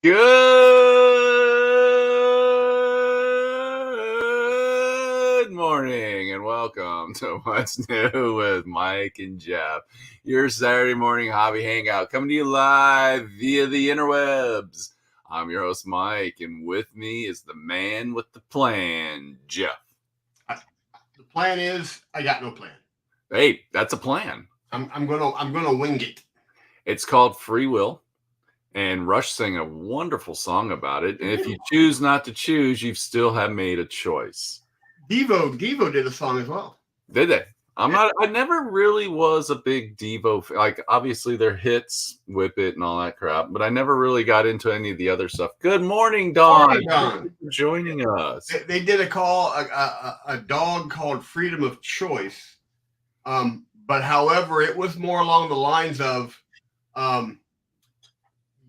Good morning and welcome to What's New with Mike and Jeff, your Saturday morning hobby hangout coming to you live via the interwebs. I'm your host, Mike, and with me is the man with the plan, Jeff. The plan is I got no plan. Hey, that's a plan. I'm gonna wing it. It's called Free Will. And Rush sang a wonderful song about it. And if you choose not to choose, you still have made a choice. Devo did a song as well. Did they? I never really was a big Devo. Like, obviously, their hits, Whip It, and all that crap. But I never really got into any of the other stuff. Good morning, Dawn. Morning, Dawn. Thank you for joining us. They did a dog called Freedom of Choice. But however, it was more along the lines of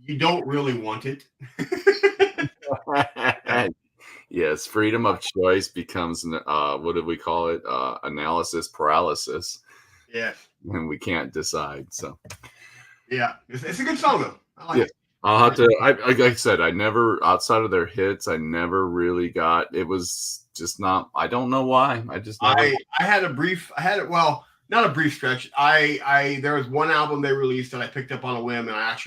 you don't really want it. Yes, freedom of choice becomes, what do we call it? Analysis paralysis. Yes. And we can't decide. So, yeah, it's a good song, though. I like it. I'll have to, like I said, I never, outside of their hits, I never really got, it was just not, I don't know why. I had not a brief stretch. There was one album they released that I picked up on a whim, and I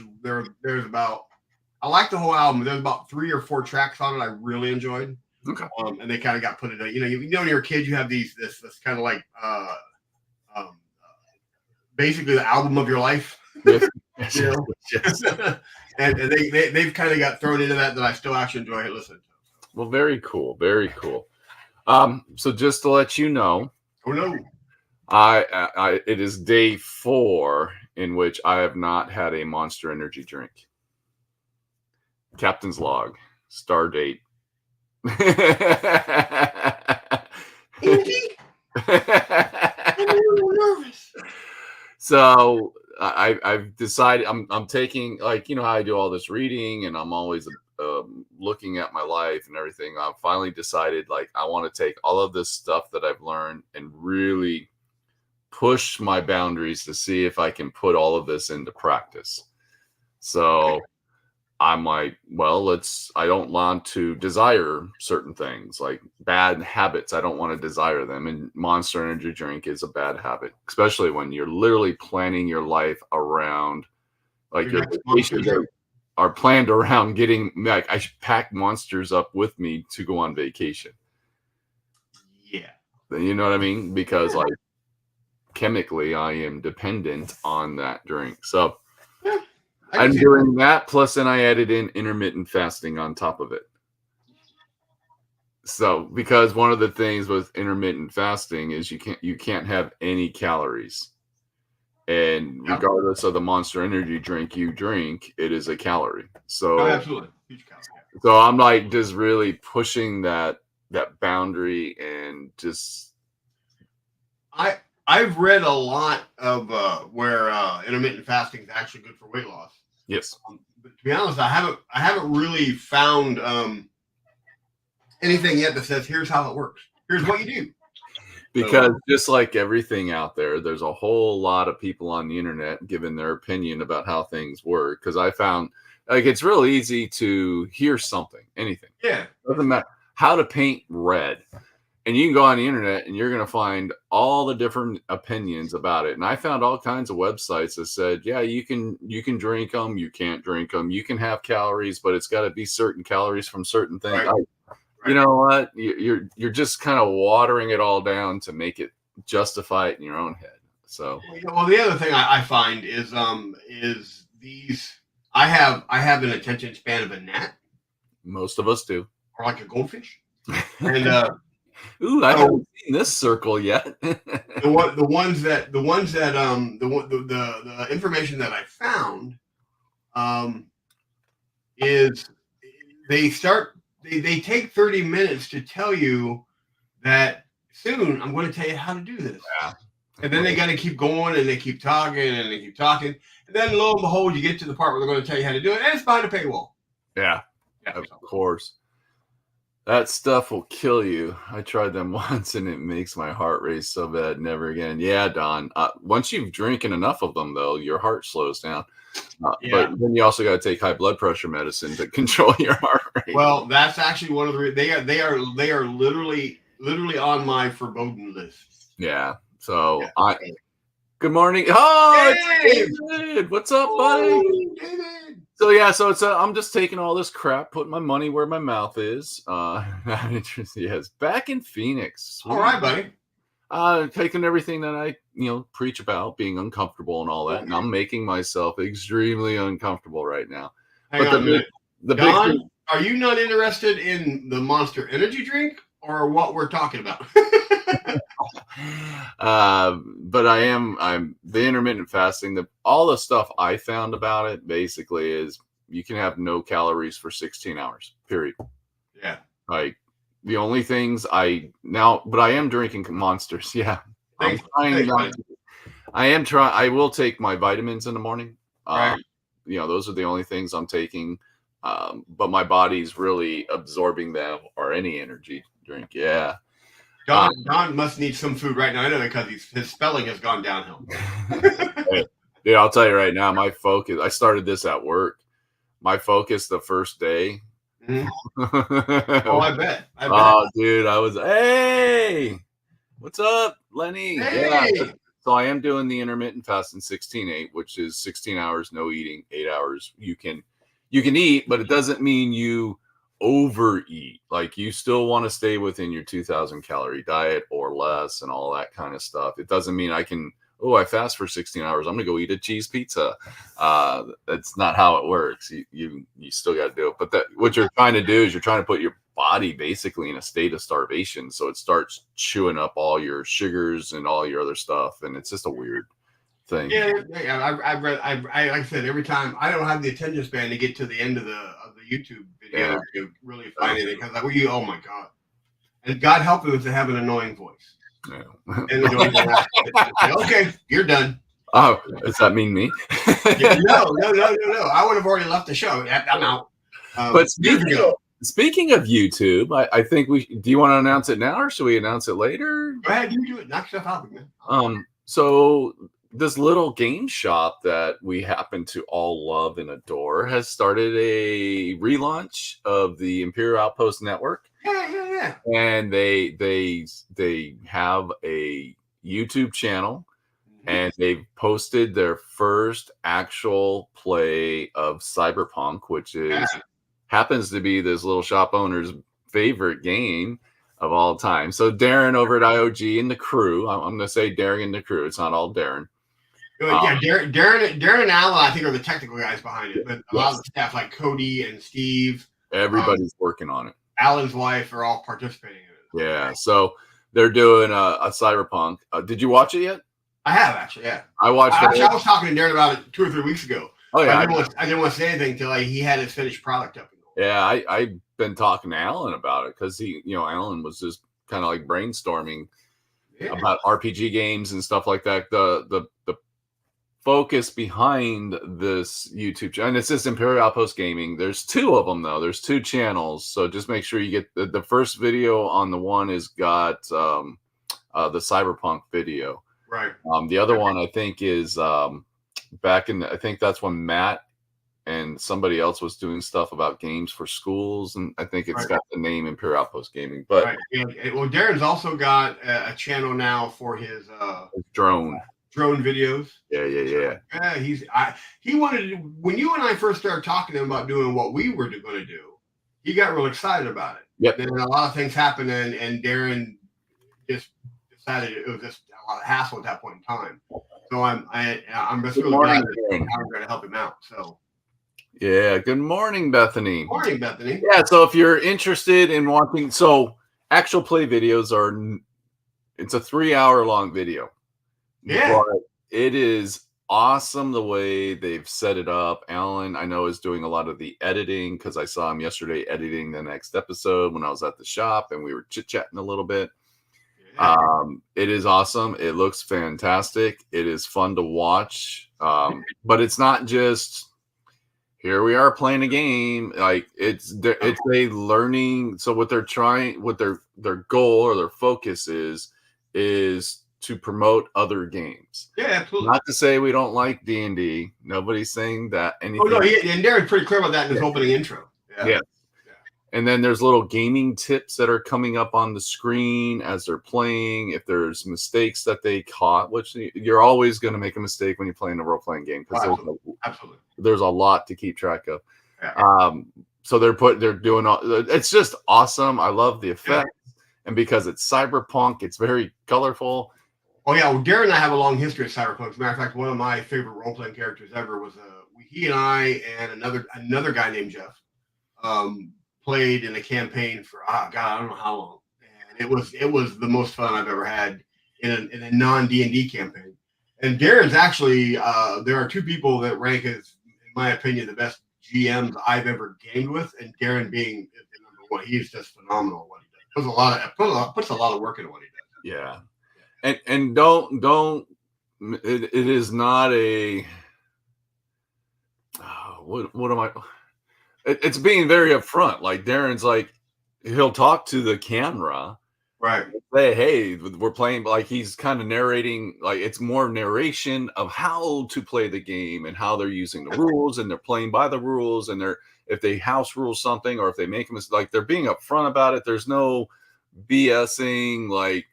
liked the whole album. There's about 3 or 4 tracks on it I really enjoyed. Okay. And they kind of got put in. When you're a kid, you have this kind of like basically the album of your life. Yes. Yes. and they've kind of got thrown into that I still actually enjoy listening to. Well, very cool, very cool. So just to let you know, oh no. It is day 4 in which I have not had a Monster Energy drink. Captain's log, star date. I'm a little nervous. So I've decided I'm taking, like, how I do all this reading and I'm always looking at my life and everything. I've finally decided, like, I want to take all of this stuff that I've learned and really push my boundaries to see if I can put all of this into practice. So I'm like, well, I don't want to desire certain things, like bad habits. I don't want to desire them. And Monster Energy drink is a bad habit, especially when you're literally planning your life around, like, your vacations are planned around getting, like, I should pack Monsters up with me to go on vacation. Yeah. You know what I mean? Because like, chemically, I am dependent on that drink. So I'm doing that. Plus, then I added in intermittent fasting on top of it. So, because one of the things with intermittent fasting is you can't have any calories. And regardless of the Monster Energy drink you drink, it is a calorie. So, absolutely. Huge calorie. So I'm like just really pushing that boundary and just. I've read a lot of where intermittent fasting is actually good for weight loss. Yes. But to be honest, I haven't really found anything yet that says here's how it works. Here's what you do. Because just like everything out there, there's a whole lot of people on the internet giving their opinion about how things work. Because I found, like, it's real easy to hear something, anything. Yeah. Doesn't matter how to paint red. And you can go on the internet and you're going to find all the different opinions about it. And I found all kinds of websites that said, yeah, you can drink them. You can't drink them. You can have calories, but it's got to be certain calories from certain things. Right. You know what? You're just kind of watering it all down to make it justify it in your own head. So, well, the other thing I find is these. I have an attention span of a gnat. Most of us do. Or like a goldfish. And ooh, I haven't seen this circle yet. the information that I found is they take 30 minutes to tell you that soon I'm going to tell you how to do this. Yeah. And then they got to keep going and they keep talking and they keep talking. And then lo and behold, you get to the part where they're going to tell you how to do it. And it's behind a paywall. Yeah, of course. That stuff will kill you. I tried them once and it makes my heart race so bad. Never again. Yeah, Don. Once you've drinking enough of them, though, your heart slows down. But then you also got to take high blood pressure medicine to control your heart rate. Well, that's actually one of the they are literally on my forbidden list. Yeah. So good morning. Oh, it's David. What's up, buddy? David. So yeah, so it's I'm just taking all this crap, putting my money where my mouth is. Yes, back in Phoenix. All right, buddy. Taking everything that I preach about being uncomfortable and all that, and I'm making myself extremely uncomfortable right now. Hang on a minute. Don, are you not interested in the Monster Energy drink or what we're talking about? But I'm the intermittent fasting. All the stuff I found about it basically is you can have no calories for 16 hours, period. Yeah. Like the only things but I am drinking Monsters. Yeah. I'm trying not to. I will take my vitamins in the morning. Right. Those are the only things I'm taking. But my body's really absorbing them or any energy drink. Yeah. Don must need some food right now. I know because his spelling has gone downhill. Dude, I'll tell you right now, my focus, I started this at work. My focus the first day. Mm-hmm. Oh, I bet. Oh, dude, hey, what's up, Lenny? Hey. Yeah. So I am doing the intermittent fasting 16-8, which is 16 hours, no eating, 8 hours. You can eat, but it doesn't mean you overeat. Like you still want to stay within your 2,000 calorie diet or less and all that kind of stuff. It doesn't mean I fast for 16 hours. I'm going to go eat a cheese pizza. That's not how it works. You still got to do it. But what you're trying to do is you're trying to put your body basically in a state of starvation. So it starts chewing up all your sugars and all your other stuff. And it's just a weird thing. Yeah. I've read, like I said, every time I don't have the attention span to get to the end of the YouTube video to really find it because oh my God. And God help him if they have an annoying voice. Yeah. And okay, you're done. Oh, does that mean me? No. I would have already left the show. I'm out. But speaking of YouTube, I think do you want to announce it now or should we announce it later? Go ahead, you do it. Knock stuff out, man. So this little game shop that we happen to all love and adore has started a relaunch of the Imperial Outpost Network. Yeah. And they have a YouTube channel, and they've posted their first actual play of Cyberpunk, which happens to be this little shop owner's favorite game of all time. So Darren over at IOG and the crew, I'm going to say Darren and the crew. It's not all Darren. Yeah, Darren and Alan, I think, are the technical guys behind it. But a lot of the staff, like Cody and Steve, everybody's working on it. Alan's wife are all participating in it. Yeah, so they're doing a Cyberpunk. Did you watch it yet? I have, actually, yeah. I watched it. I was talking to Darren about it 2 or 3 weeks ago. Oh, yeah. I didn't want to say anything until he had his finished product up. Yeah, I've been talking to Alan about it because Alan was just kind of like brainstorming about RPG games and stuff like that. The focus behind this YouTube channel, and it's this Imperial Outpost Gaming. There's 2 of them though. There's 2 channels, so just make sure you get the first video on the one is got the Cyberpunk video. Right. The other one I think is I think that's when Matt and somebody else was doing stuff about games for schools, and I think it's got the name Imperial Outpost Gaming. But well, Darren's also got a channel now for his drone videos. Yeah. He wanted to, when you and I first started talking to him about doing what we were going to do, he got real excited about it. Yep. Then a lot of things happened, and Darren just decided it was just a lot of hassle at that point in time. So I'm just really glad that I'm going to help him out. So. Yeah. Good morning, Bethany. Morning, Bethany. Yeah. So if you're interested in watching, actual play videos it's a 3-hour long video. Yeah. But it is awesome the way they've set it up. Alan, I know, is doing a lot of the editing because I saw him yesterday editing the next episode when I was at the shop and we were chit-chatting a little bit. Yeah. It is awesome. It looks fantastic. It is fun to watch. But it's not just here we are playing a game. Like it's a learning. So what they're trying, what their goal or their focus is to promote other games. Yeah, absolutely. Not to say we don't like D&D. Nobody's saying that anything. Oh no, and Darren's pretty clear about that in his opening intro. Yeah. And then there's little gaming tips that are coming up on the screen as they're playing. If there's mistakes that they caught, which you're always going to make a mistake when you're playing a role-playing game, because absolutely, there's a lot to keep track of. Yeah. So they're doing all. It's just awesome. I love the effects, and because it's cyberpunk, it's very colorful. Oh yeah, well, Darren and I have a long history of cyberpunk. As a matter of fact, one of my favorite role-playing characters ever was he and I and another guy named Jeff. Played in a campaign for God, I don't know how long, and it was the most fun I've ever had in a non D&D campaign. And Darren's actually there are two people that rank as, in my opinion, the best GMs I've ever gamed with, and Darren being the number one. He's just phenomenal at what he does. Puts a lot of work into what he does. Yeah, and don't it is not a what am I? It's being very upfront. Like Darren's like, he'll talk to the camera, right? Say, hey, we're playing. Like he's kind of narrating. Like it's more narration of how to play the game and how they're using the rules, and they're playing by the rules, and if they house rule something or if they make a mistake, like they're being upfront about it. There's no BSing. Like,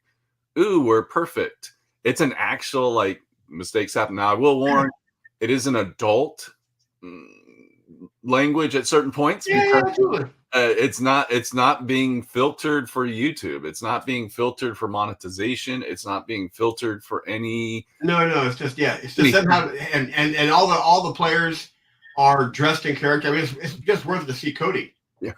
ooh, we're perfect. It's an actual like mistakes happen. Now I will warn, it is an adult language at certain points, because it's not being filtered for YouTube. It's not being filtered for monetization. It's not being filtered for any. No, it's just somehow, and all the players are dressed in character. I mean, it's just worth it to see Cody. Yeah,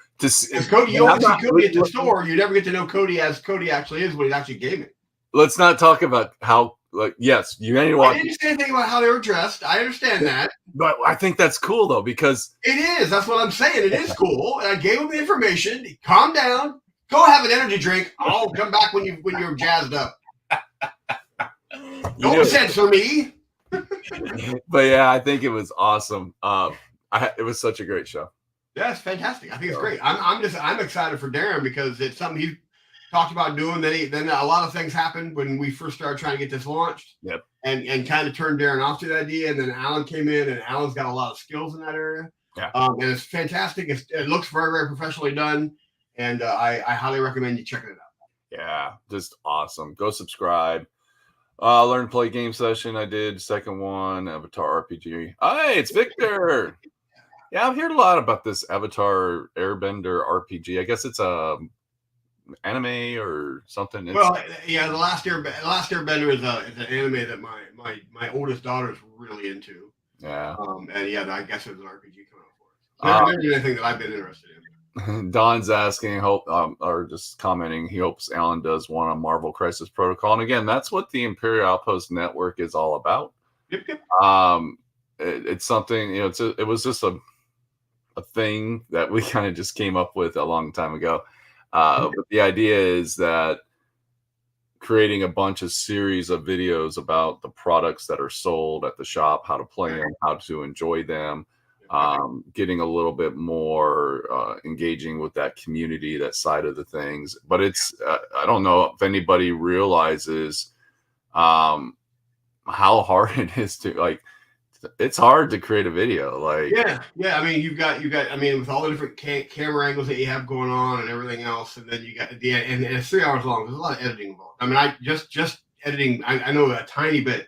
Cody, you only see Cody at the store. You never get to know Cody as Cody actually is when he's actually gaming. Let's not talk about how. Like, yes, you need to watch. I didn't say anything about how they were dressed. I understand that, but I think that's cool though, because it is. That's what I'm saying. It is cool. And I gave him the information. Calm down. Go have an energy drink. I'll come back when you're jazzed up. Don't censor me. But yeah, I think it was awesome. It was such a great show. Yeah, it's fantastic. I think it's great. I'm excited for Darren because it's something he talked about doing. Then a lot of things happened when we first started trying to get this launched. Yep. And kind of turned Darren off to the idea. And then Alan came in, and Alan's got a lot of skills in that area. Yeah. And it's fantastic. It looks very, very professionally done. And I highly recommend you checking it out. Yeah, just awesome. Go subscribe. Learn to play game session. I did second one, Avatar RPG. Hey, it's Victor. Yeah, I've heard a lot about this Avatar Airbender RPG. I guess it's a anime or something. Well, yeah, the Last Airbender is an anime that my oldest daughter's really into. Yeah. And yeah, I guess there's an RPG coming out for it. So never anything that I've been interested in. Don's asking, or just commenting, he hopes Alan does one on Marvel Crisis Protocol. And again, that's what the Imperial Outpost Network is all about. Yep. It's something, it was just a thing that we kind of just came up with a long time ago. But the idea is that creating a bunch of series of videos about the products that are sold at the shop, how to play them, how to enjoy them, getting a little bit more engaging with that community, that side of the things. But it's I don't know if anybody realizes how hard it is to, like, it's hard to create a video. Like, yeah. I mean, you've got. I mean, with all the different camera angles that you have going on and everything else, and then you got the and it's 3 hours long. There's a lot of editing involved. I mean, I just editing. I know a tiny bit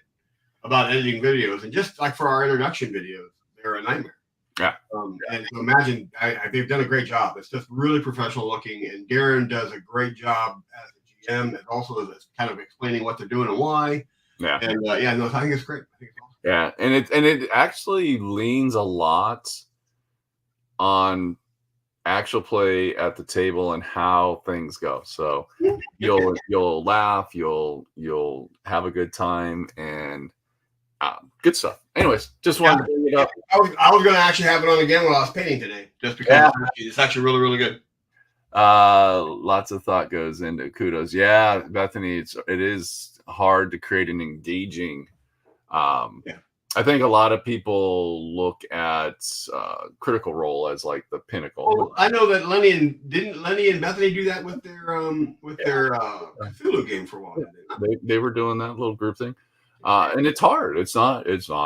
about editing videos, and just like for our introduction videos, they're a nightmare. Yeah. And so imagine, they've done a great job. It's just really professional looking, and Darren does a great job as a GM, and also as kind of explaining what they're doing and why. Yeah. And I think it's great. I think it's awesome. Yeah, and it actually leans a lot on actual play at the table and how things go. So you'll laugh, you'll have a good time, and good stuff. Anyways, just wanted to bring it up. I was going to actually have it on again when I was painting today, just because it's actually really, really good. Lots of thought goes into kudos. Yeah, Bethany, it is hard to create an engaging I think a lot of people look at Critical Role as like the pinnacle. Well, I know that didn't Lenny and Bethany do that with their Cthulhu game for a while? They were doing that little group thing, and it's hard. It's not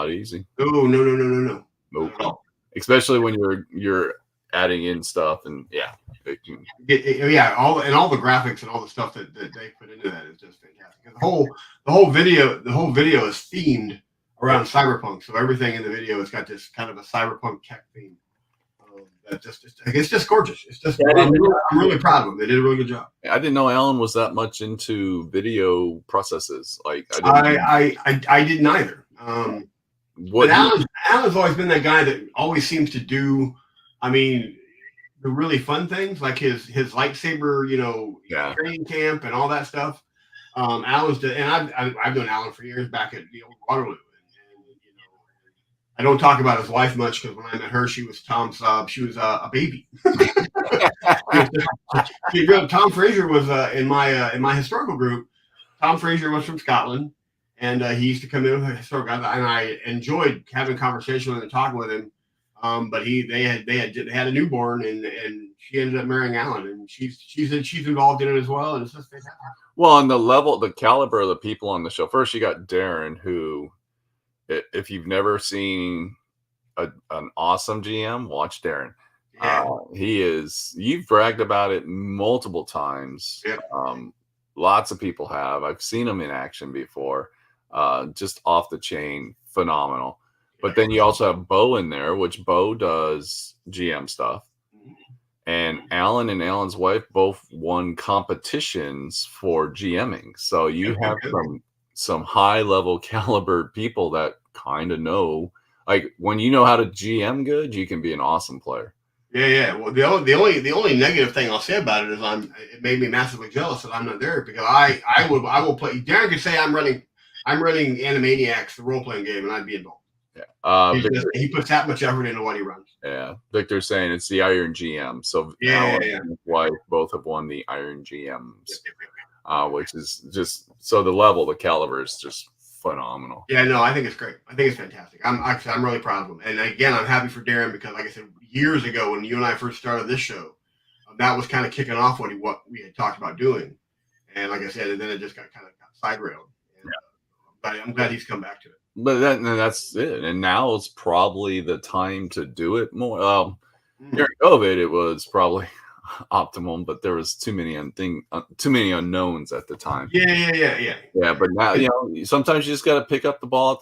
easy. No. Nope. Especially when you're adding in stuff, and all the graphics and all the stuff that they put into that is just fantastic. And the whole video is themed around cyberpunk, so everything in the video has got this kind of a cyberpunk tech theme. It's just gorgeous. It's just I'm really proud of them. They did a really good job. I didn't know Alan was that much into video processes. Like I didn't either. But Alan's always been that guy that always seems to do, the really fun things, like his lightsaber, training camp and all that stuff. Alan's and I've known Alan for years back at the old Waterloo. I don't talk about his wife much because when I met her, she was she was a baby. Tom Fraser was in my historical group. Tom Fraser was from Scotland, and he used to come in with a historical, and I enjoyed having conversation with him and talking with him. But they had a newborn, and she ended up marrying Alan, and she's involved in it as well, and it's just fantastic. Well, on the caliber of the people on the show. First, you got Darren, who, if you've never seen an awesome GM, watch Darren. Yeah. You've bragged about it multiple times. Yeah. Lots of people have. I've seen him in action before. Just off the chain, phenomenal. But then you also have Bo in there, which Bo does GM stuff. And Alan and Alan's wife both won competitions for GMing. So you have some high level caliber people that kind of know, like, when you know how to GM good, you can be an awesome player. Yeah. Well, the only negative thing I'll say about it is it made me massively jealous that I'm not there, because I will play. Darren could say I'm running Animaniacs, the role playing game, and I'd be involved. Yeah. He puts that much effort into what he runs. Yeah. Victor's saying it's the Iron GM. So Alan and his wife both have won the Iron GMs, which is just, so the caliber is just phenomenal. Yeah, no, I think it's great. I think it's fantastic. I'm really proud of him. And again, I'm happy for Darren, because, like I said, years ago when you and I first started this show, that was kind of kicking off what we had talked about doing. And like I said, and then it just got side railed. But I'm glad he's come back to it. But that's it. And now it's probably the time to do it more. During COVID, it was probably optimum, but there was too many unknowns at the time. Yeah. But now, sometimes you just got to pick up the ball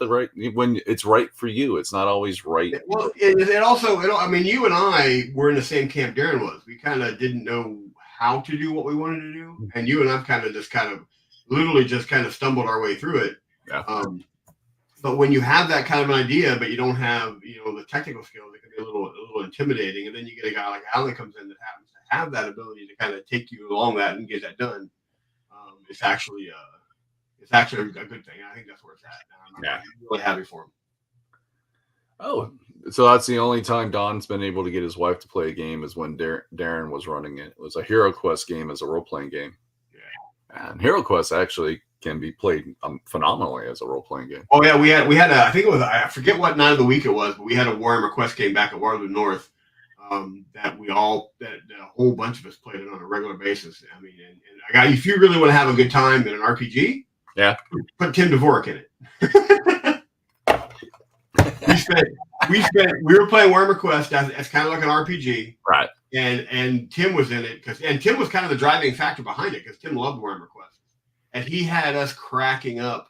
when it's right for you. It's not always right. Well, it also, you and I were in the same camp Darren was. We kind of didn't know how to do what we wanted to do, and you and I've literally just stumbled our way through it. Yeah. But when you have that kind of an idea, but you don't have, the technical skills, it can be a little intimidating. And then you get a guy like Alan that comes in that happens to have that ability to kind of take you along that and get that done. It's actually a good thing. I think that's where it's at. I'm really happy for him. Oh, so that's the only time Don's been able to get his wife to play a game, is when Darren was running it. It was a Hero Quest game as a role-playing game. Yeah. And Hero Quest actually can be played phenomenally as a role-playing game. Oh yeah, we had I think it was, I forget what night of the week it was, but we had a Warhammer Quest game back at Waterloo North that a whole bunch of us played it on a regular basis. If you really want to have a good time in an RPG, put Tim Dvorak in it. we were playing Warhammer Quest as kind of like an RPG, right? And Tim was in it and Tim was kind of the driving factor behind it, because Tim loved Warhammer Quest. And he had us cracking up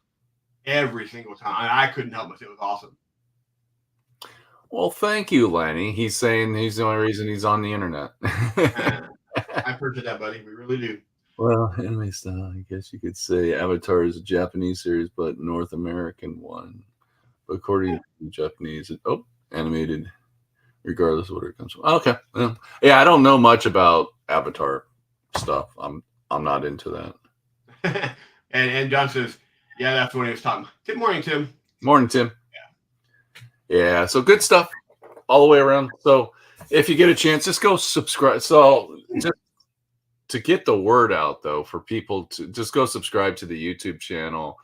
every single time. I couldn't help myself. It was awesome. Well, thank you, Lenny. He's saying he's the only reason he's on the internet. I appreciate that, buddy. We really do. Well, anyway, I guess you could say Avatar is a Japanese series, but North American one. But according to the Japanese, animated, regardless of where it comes from. Okay. Yeah, I don't know much about Avatar stuff. I'm not into that. and John says, yeah, that's when he was talking. Good morning, Tim. Morning, Tim. Yeah. So good stuff all the way around. So if you get a chance, just go subscribe. So just to get the word out, though, for people to just go subscribe to the YouTube channel.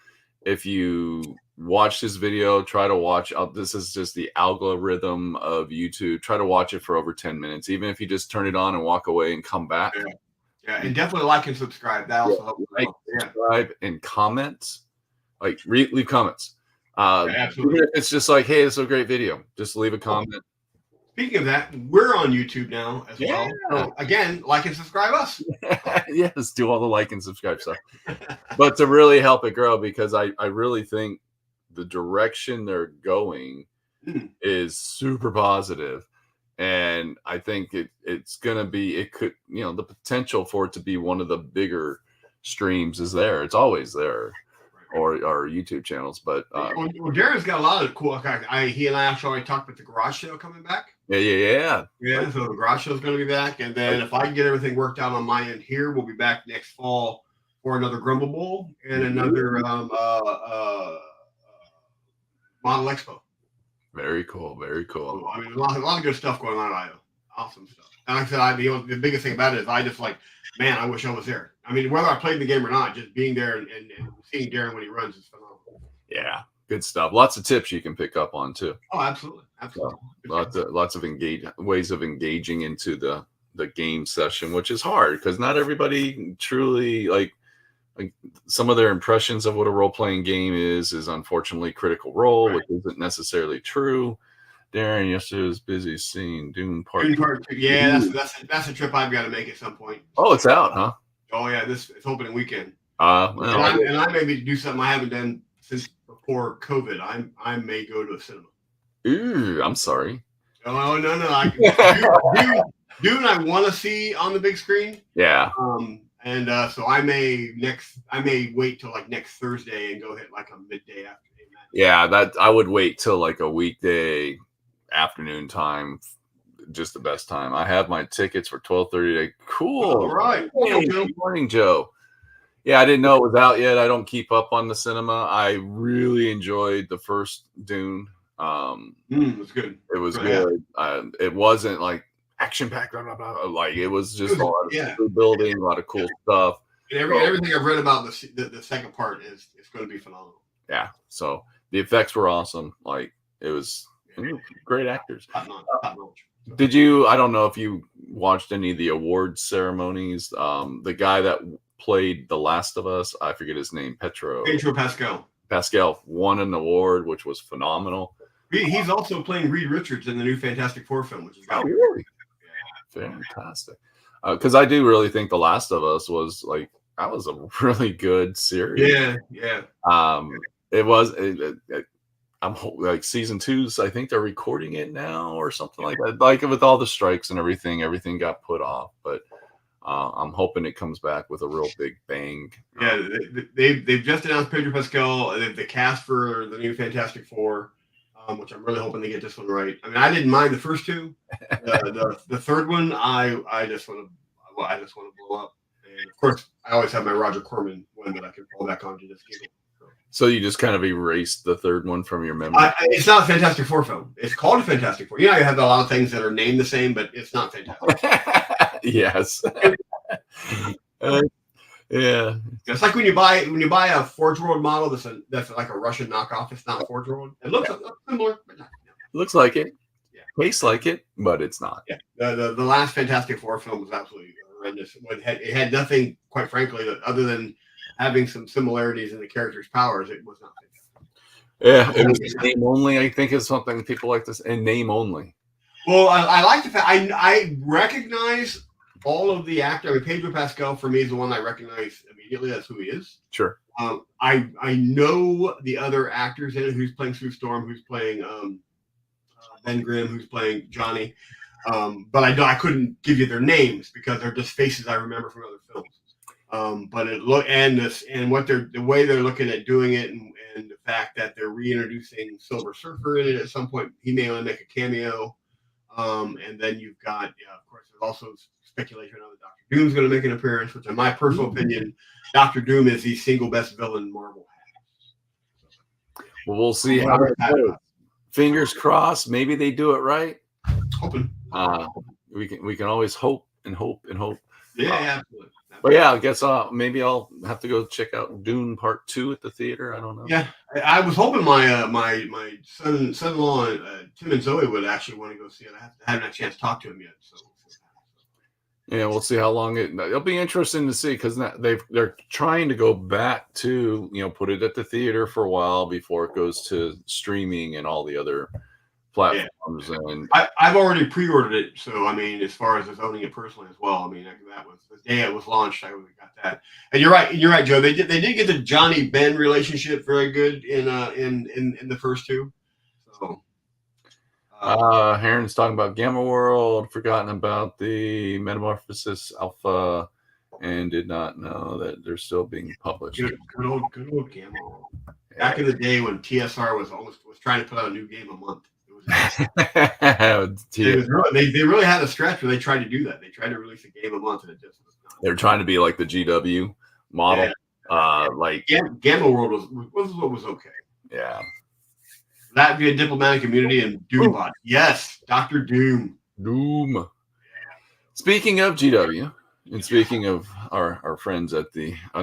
If you watch this video. Try to watch. This is just the algorithm of YouTube. Try to watch it for over 10 minutes, even if you just turn it on and walk away and come back. Yeah, and definitely like and subscribe. That also helps. Like, subscribe, and comment. Like, leave comments. Absolutely. Even if it's just like, hey, this is a great video. Just leave a comment. Speaking of that, we're on YouTube now as well. So again, like and subscribe us. Yes, do all the like and subscribe stuff. But to really help it grow, because I really think the direction they're going is super positive. And I think it's going to be, it could, the potential for it to be one of the bigger streams is there. It's always there. Or our YouTube channels, but well, Darren's got a lot of cool. He and I actually already talked about the garage sale coming back. Yeah. So the garage sale is going to be back, and then if I can get everything worked out on my end here, we'll be back next fall for another Grumble Bowl and another Model Expo. Very cool. So, I mean, a lot of good stuff going on at IO. Awesome stuff. And like I said, the biggest thing about it is I just like, man, I wish I was there. I mean, whether I played the game or not, just being there and seeing Darren when he runs is phenomenal. Yeah, good stuff. Lots of tips you can pick up on too. Oh, absolutely. Lots of ways of engaging into the game session, which is hard because not everybody truly like some of their impressions of what a role-playing game is unfortunately Critical Role, which isn't necessarily true. Darren yesterday was busy seeing Dune Part 2. Yeah, that's a trip I've got to make at some point. Oh, it's out, huh? Oh yeah, it's opening weekend. Well, and I maybe do something I haven't done since before COVID. I may go to a cinema. Ooh, I'm sorry. Oh no! Dune I want to see on the big screen. Yeah. And so I may wait till like next Thursday and go hit like a midday after. Yeah, that I would wait till like a weekday afternoon time, just the best time. I have my tickets for 12:30. Cool. All right. Good morning, Joe. Yeah, I didn't know it was out yet. I don't keep up on the cinema. I really enjoyed the first Dune. It was good. It was good. It wasn't like action packed, like it was just a lot of building, a lot of cool stuff. And everything I've read about the second part is going to be phenomenal. Yeah. So the effects were awesome. Like it was great actors. Did you? I don't know if you watched any of the awards ceremonies. The guy that played The Last of Us, I forget his name, Pedro Pascal won an award, which was phenomenal. He's also playing Reed Richards in the new Fantastic Four film, which is really fantastic. Because I do really think The Last of Us was like that was a really good series. Yeah. It was. I'm like season 2. I think they're recording it now or something like that. Like with all the strikes and everything got put off. But I'm hoping it comes back with a real big bang. Yeah, they've just announced Pedro Pascal, the cast for the new Fantastic Four, which I'm really hoping they get this one right. I mean, I didn't mind the first two. The third one, I just want to blow up. And of course, I always have my Roger Corman one that I can pull back on to just giggle. So you just kind of erased the third one from your memory? It's not a Fantastic Four film. It's called a Fantastic Four. You know, you have a lot of things that are named the same, but it's not Fantastic. Yes. Yeah. It's like when you buy a Forge World model that's like a Russian knockoff. It's not Forge World. It looks similar, but not. Looks like it. Yeah. Tastes like it, but it's not. Yeah. The last Fantastic Four film was absolutely horrendous. It had nothing, quite frankly, other than having some similarities in the characters' powers. It was not fantastic. Yeah, it was name only. I think it's something people like this, and name only. Well, I like the fact I recognize all of the actors. I mean, Pedro Pascal for me is the one I recognize immediately. That's who he is. Sure. I know the other actors in it. Who's playing Sue Storm? Who's playing Ben Grimm? Who's playing Johnny? But I couldn't give you their names because they're just faces I remember from other films. But the way they're looking at doing it, and the fact that they're reintroducing Silver Surfer in it at some point, he may only make a cameo. And then you've got, of course, there's also speculation on that Dr. Doom's going to make an appearance, which, in my personal opinion, Dr. Doom is the single best villain Marvel has. Well, we'll see how it goes. Fingers crossed. Maybe they do it right. Hoping. We can always hope and hope and hope. Yeah, But yeah, I guess maybe I'll have to go check out Dune Part 2 at the theater. I don't know. Yeah, I was hoping my son-in-law Tim and Zoe would actually want to go see it. I haven't had a chance to talk to him yet. So yeah, we'll see how long it'll be interesting to see, because they're trying to go back to, put it at the theater for a while before it goes to streaming and all the other platforms. Yeah. And I've already pre-ordered it, so I mean, as far as owning it personally as well, I mean, that was the day it was launched. I really got that. And you're right, Joe. They did get the Johnny Ben relationship very good in the first two. So. Heron's talking about Gamma World, forgotten about the Metamorphosis Alpha, and did not know that they're still being published. Good old Gamma World. Back in the day when TSR was trying to put out a new game a month. They really had a stretch where they tried to do that. They tried to release a game a month, and it just was not. They're trying to be like the GW model. Yeah. Like Gamma World was okay. Yeah. Latvia Diplomatic Community and Doombot. Yes, Dr. Doom. Doom. Speaking of GW, and speaking of our friends on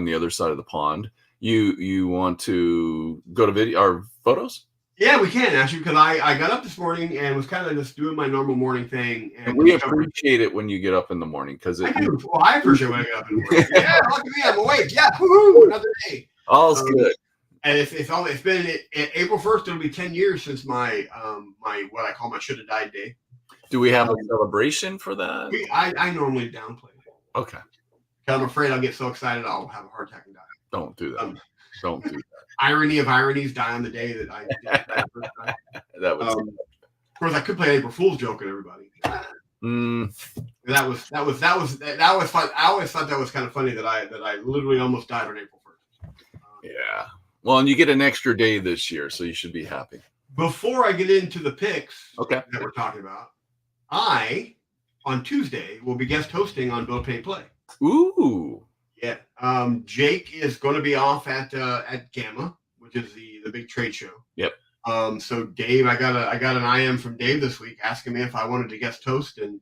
the other side of the pond, you want to go to video or photos? Yeah, we can actually, because I got up this morning and was kind of just doing my normal morning thing. And we appreciate it when you get up in the morning, because I appreciate when I get up in the morning. Yeah, look at me, I'm awake. Yeah, woohoo, another day. All's good. And it's been April 1st. It'll be 10 years since my what I call my should have died day. Do we have a celebration for that? I normally downplay it. Okay. I'm afraid I'll get so excited I'll have a heart attack and die. Don't do that. Don't do that. Irony of ironies, die on the day that I did that first time. That was. Of course, I could play an April Fool's joke at everybody. That was fun. I always thought that was kind of funny that I literally almost died on April 1st. Yeah. Well, and you get an extra day this year, so you should be happy. Before I get into the picks that we're talking about, I, on Tuesday, will be guest hosting on Build Pay Play. Ooh. Yeah. Jake is going to be off at Gamma, which is the big trade show. Yep. So Dave, I got an IM from Dave this week asking me if I wanted to guest host, and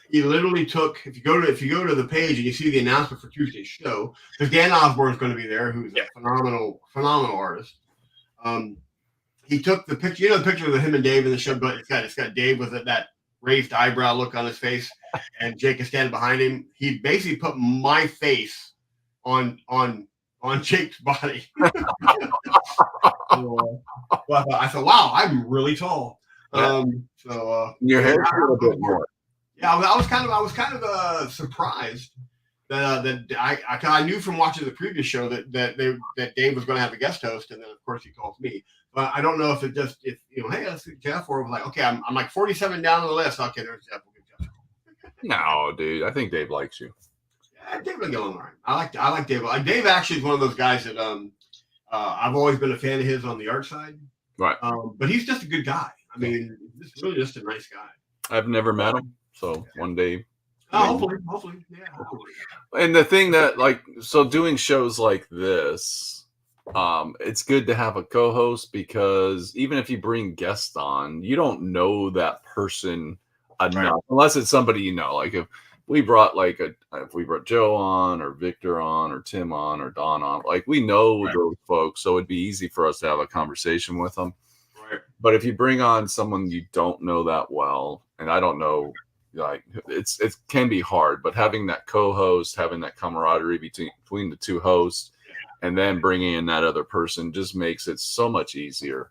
he literally took, if you go to the page and you see the announcement for Tuesday's show, because Dan Osborne is going to be there, who's a phenomenal artist. He took the picture, the picture of him and Dave in the show, but it's got Dave with that raised eyebrow look on his face, and Jake is standing behind him. He basically put my face on Jake's body. So, I thought, wow, I'm really tall. Your hair's a little bit more. Yeah, I was kind of surprised that I knew from watching the previous show that Dave was going to have a guest host, and then of course he calls me. But I don't know if hey, let's get Jeff, or like, okay, I'm like 47 down on the list. Okay, there's Jeff. We'll get Jeff. No, dude, I think Dave likes you. Yeah, Dave will get along all right. I like Dave. Dave actually is one of those guys that I've always been a fan of his on the art side. Right. But he's just a good guy. I mean, he's really just a nice guy. I've never met him, so one day. Hopefully, yeah. Hopefully. And the thing that, doing shows like this, it's good to have a co-host, because even if you bring guests on, you don't know that person enough, unless it's somebody you know. Like if we brought Joe on, or Victor on, or Tim on, or Don on, we know those folks, so it'd be easy for us to have a conversation with them. Right. But if you bring on someone you don't know that well, and I don't know, it can be hard, but having that co-host, having that camaraderie between the two hosts, and then bringing in that other person just makes it so much easier.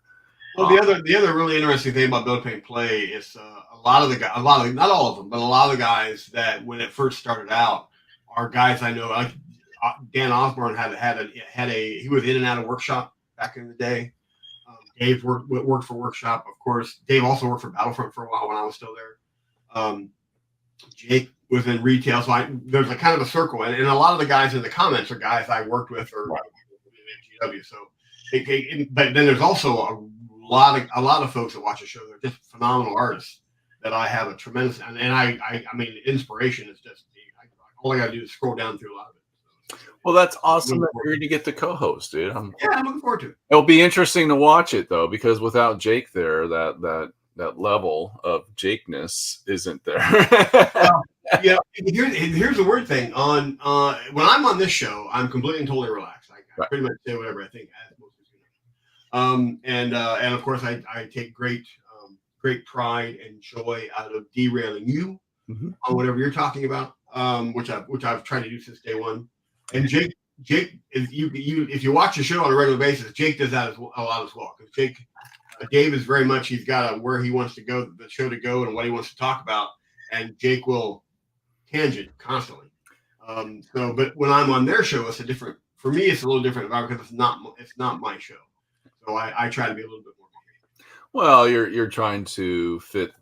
Well, the other really interesting thing about Build Pay Play is not all of them, but a lot of the guys that when it first started out are guys I know. Like Dan Osborne he was in and out of Workshop back in the day. Dave worked for Workshop, of course. Dave also worked for Battlefront for a while when I was still there. Jake was in retail, so there's a kind of a circle, and a lot of the guys in the comments are guys I worked with or in GW. So, but then there's also a lot of folks that watch the show. They're just phenomenal artists that I have a tremendous, and I mean, inspiration is just all I got to do is scroll down through a lot of it. So, well, that's awesome that you're going to get the co-host, dude. I'm looking forward to it. It'll be interesting to watch it though, because without Jake there, that level of Jakeness isn't there. Yeah, here's the weird thing. On when I'm on this show, I'm completely and totally relaxed. I Right. pretty much say whatever I think, as most of you and of course I take great pride and joy out of derailing you Mm-hmm. on whatever you're talking about, which I've tried to do since day one. And Jake, if you watch the show on a regular basis, Jake does that a lot as well. Because Dave is very much he's got where he wants to go, the show to go, and what he wants to talk about, and Jake will tangent constantly. But when I'm on their show, it's a different. For me, it's a little different because it's not my show. So I try to be a little bit more. Well, you're trying to fit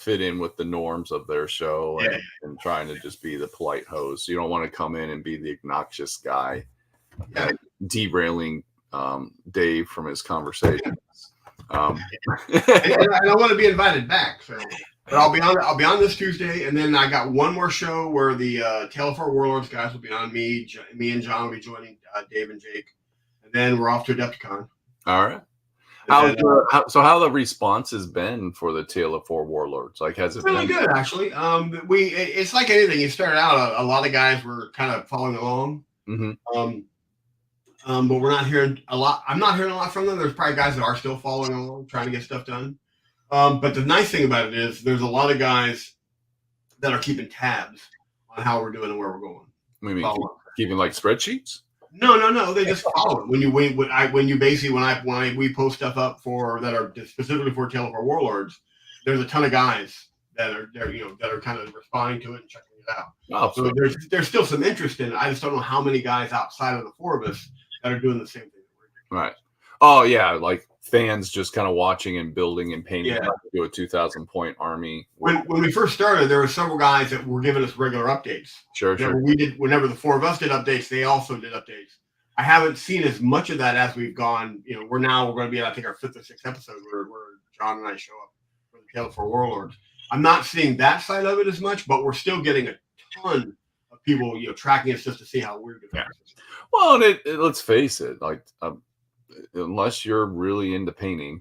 in with the norms of their show and trying to just be the polite host. You don't want to come in and be the obnoxious guy derailing Dave from his conversations. And I want to be invited back. So, but I'll be on this Tuesday, and then I got one more show where the Tale of Four Warlords guys will be on. Me and John will be joining Dave and Jake, and then we're off to Adepticon. All right. How the response has been for the Tale of Four Warlords? Like, has it really been good actually? It's like anything. You start out, a lot of guys were kind of following along. Mm-hmm. But we're not hearing a lot. I'm not hearing a lot from them. There's probably guys that are still following along, trying to get stuff done. But the nice thing about it is there's a lot of guys that are keeping tabs on how we're doing and where we're going. I mean, keeping like spreadsheets? No. They just follow it. When we post stuff up that are specifically for Tale of Four Warlords, there's a ton of guys that are kind of responding to it and checking it out. Oh, so there's still some interest in it. I just don't know how many guys outside of the four of us that are doing the same thing that we're doing. Right. Oh yeah, like fans just kind of watching and building and painting to a 2,000-point army. When we first started, there were several guys that were giving us regular updates. Sure. Whenever the four of us did updates, they also did updates. I haven't seen as much of that as we've gone. We're going to be, I think, our 5th or 6th episode where John and I show up for the Tale of Four Warlords. I'm not seeing that side of it as much, but we're still getting a ton of people, tracking us just to see how we're doing. Yeah. Well, let's face it, like unless you're really into painting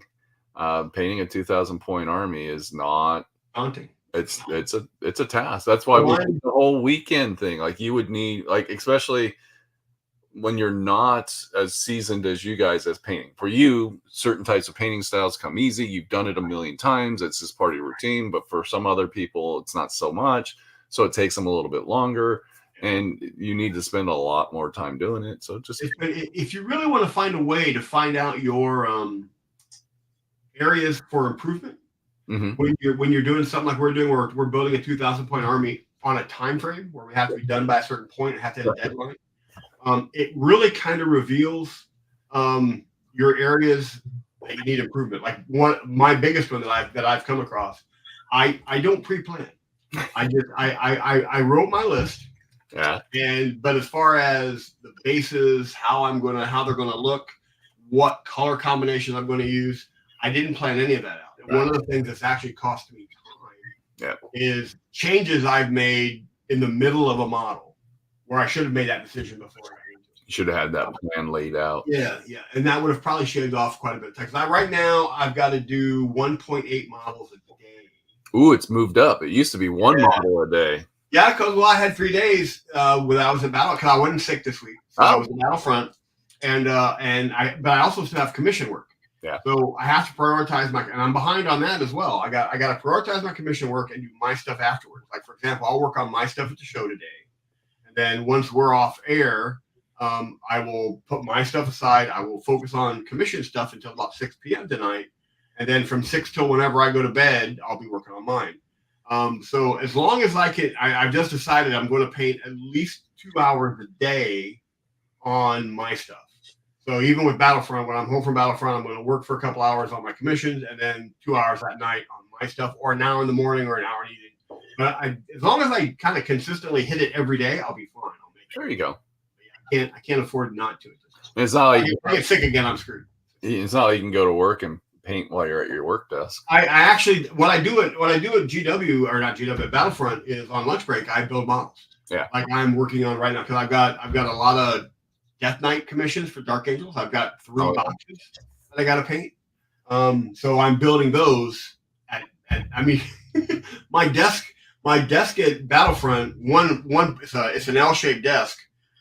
a 2,000-point army is not daunting. It's a task. That's why we did the whole weekend thing. Like you would need, like, especially when you're not as seasoned as you guys as painting. For you, certain types of painting styles come easy. You've done it a million times. It's just part of your routine. But for some other people, it's not so much. So it takes them a little bit longer. And you need to spend a lot more time doing it. So just if you really want to find a way to find out your areas for improvement, when you're doing something like we're doing, where we're building a 2,000-point army on a time frame where we have to be done by a certain point and have to have a deadline, it really kind of reveals your areas that you need improvement. Like my biggest one that I've come across, I don't pre-plan. I wrote my list. Yeah. But as far as the bases, how they're gonna look, what color combinations I'm going to use, I didn't plan any of that out. And one of the things that's actually cost me time is changes I've made in the middle of a model where I should have made that decision before. You should have had that plan laid out. Yeah, and that would have probably shaved off quite a bit of time. Because right now I've got to do 1.8 models a day. Ooh, it's moved up. It used to be one model a day. Yeah, because I had 3 days when I was in battle because I wasn't sick this week. So I was in Battlefront, but I also still have commission work. Yeah. So I have to prioritize and I'm behind on that as well. I got to prioritize my commission work and do my stuff afterwards. Like for example, I'll work on my stuff at the show today, and then once we're off air, I will put my stuff aside. I will focus on commission stuff until about 6 p.m. tonight, and then from 6 till whenever I go to bed, I'll be working on mine. So as long as I can, I've just decided I'm going to paint at least 2 hours a day on my stuff. So even with Battlefront, when I'm home from Battlefront, I'm going to work for a couple hours on my commissions and then 2 hours at night on my stuff, or an hour in the morning or an hour in the evening. But as long as I kind of consistently hit it every day, I'll be fine. I'll make it. There you go. I can't afford not to. It's not like I get sick again, I'm screwed. It's not like you can go to work and paint while you're at your work desk. I actually what I do at GW or not GW at Battlefront is on lunch break I build models. Yeah. Like I'm working on right now because I've got a lot of Death Knight commissions for Dark Angels. I've got 3 boxes that I got to paint. So I'm building those at I mean my desk My desk at Battlefront, it's an L-shaped desk.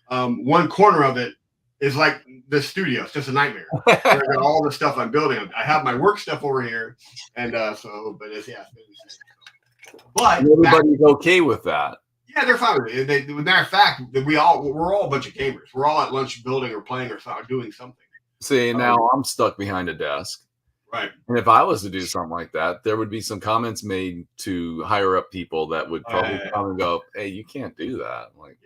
One corner of it is like the studio. It's just a nightmare. I got all the stuff I'm building. I have my work stuff over here, and it's been insane. But everybody's okay with that. Yeah, they're fine with it. As a matter of fact, we're all a bunch of gamers. We're all at lunch building or playing or doing something. See, now I'm stuck behind a desk. Right. And if I was to do something like that, there would be some comments made to higher up people that would probably come and go, "Hey, you can't do that." I'm like,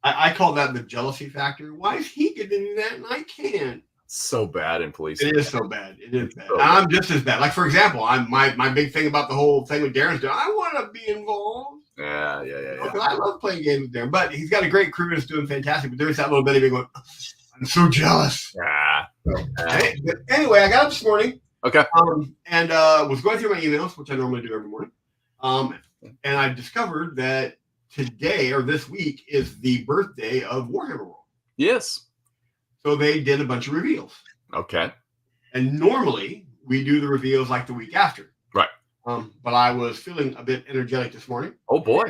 I call that the jealousy factor. Why is he getting to do that and I can't? It's so bad in police. It is so bad. It is bad. I'm just as bad. Like, for example, my big thing about the whole thing with Darren's doing, I want to be involved. Yeah. I love playing games with Darren, but he's got a great crew that's doing fantastic. But there's that little bit of me going, I'm so jealous. Yeah. Anyway, I got up this morning. Okay. And was going through my emails, which I normally do every morning. And I discovered that today or this week is the birthday of Warhammer World. Yes. So they did a bunch of reveals. Okay. And normally we do the reveals like the week after. Right. But I was feeling a bit energetic this morning. Oh boy.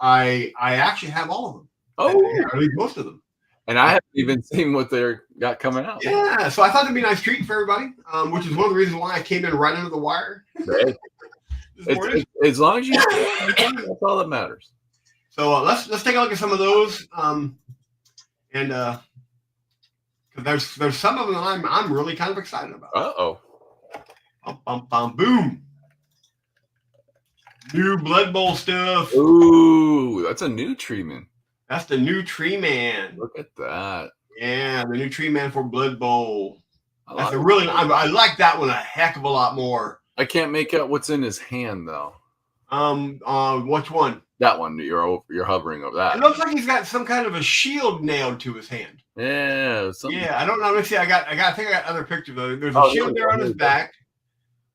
I actually have all of them. Oh, or at least most of them. And I haven't even seen what they're got coming out. Yeah, so I thought it'd be a nice treat for everybody, which is one of the reasons why I came in right under the wire. Right. As long as you that's all that matters. So let's take a look at some of those, and there's some of them I'm really kind of excited about. Boom. New Blood Bowl stuff. Ooh, that's a new tree man. That's the new Tree Man. Look at that. Yeah, the new Tree Man for Blood Bowl. I like that one a heck of a lot more. I can't make out what's in his hand though. Which one? That one. You're hovering over that. It looks like he's got some kind of a shield nailed to his hand. Yeah. Yeah, I don't know. Let me see. I think I got other pictures of it. There's a shield there on his back.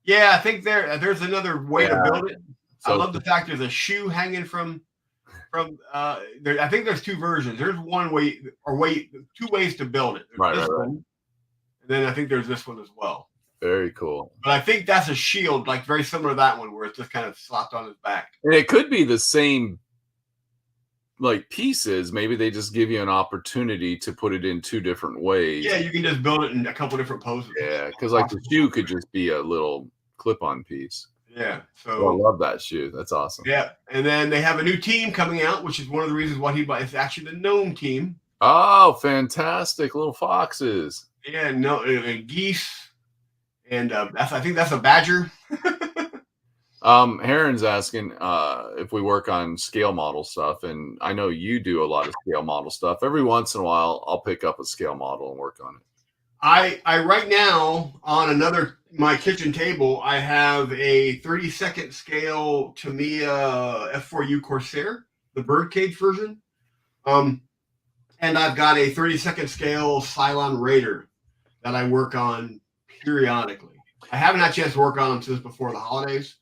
Yeah, I think there's another way to build it. So, I love the fact there's a shoe hanging from there. I think there's two versions. There's two ways to build it. There's this one, and then I think there's this one as well. Very cool. But I think that's a shield, like very similar to that one, where it's just kind of slapped on his back. And it could be the same like pieces. Maybe they just give you an opportunity to put it in two different ways. Yeah, you can just build it in a couple different poses. Yeah, because like the shoe could just be a little clip-on piece. Yeah, so I love that shoe. That's awesome. Yeah, and then they have a new team coming out, which is one of the reasons why it's actually the gnome team. Oh, fantastic! Little foxes. Yeah, geese, and I think that's a badger. Heron's asking if we work on scale model stuff, and I know you do a lot of scale model stuff. Every once in a while, I'll pick up a scale model and work on it. I right now on my kitchen table, I have a 32nd scale Tamiya F4U Corsair, the birdcage version. And I've got a 32nd scale Cylon Raider that I work on periodically. I haven't had a chance to work on them since before the holidays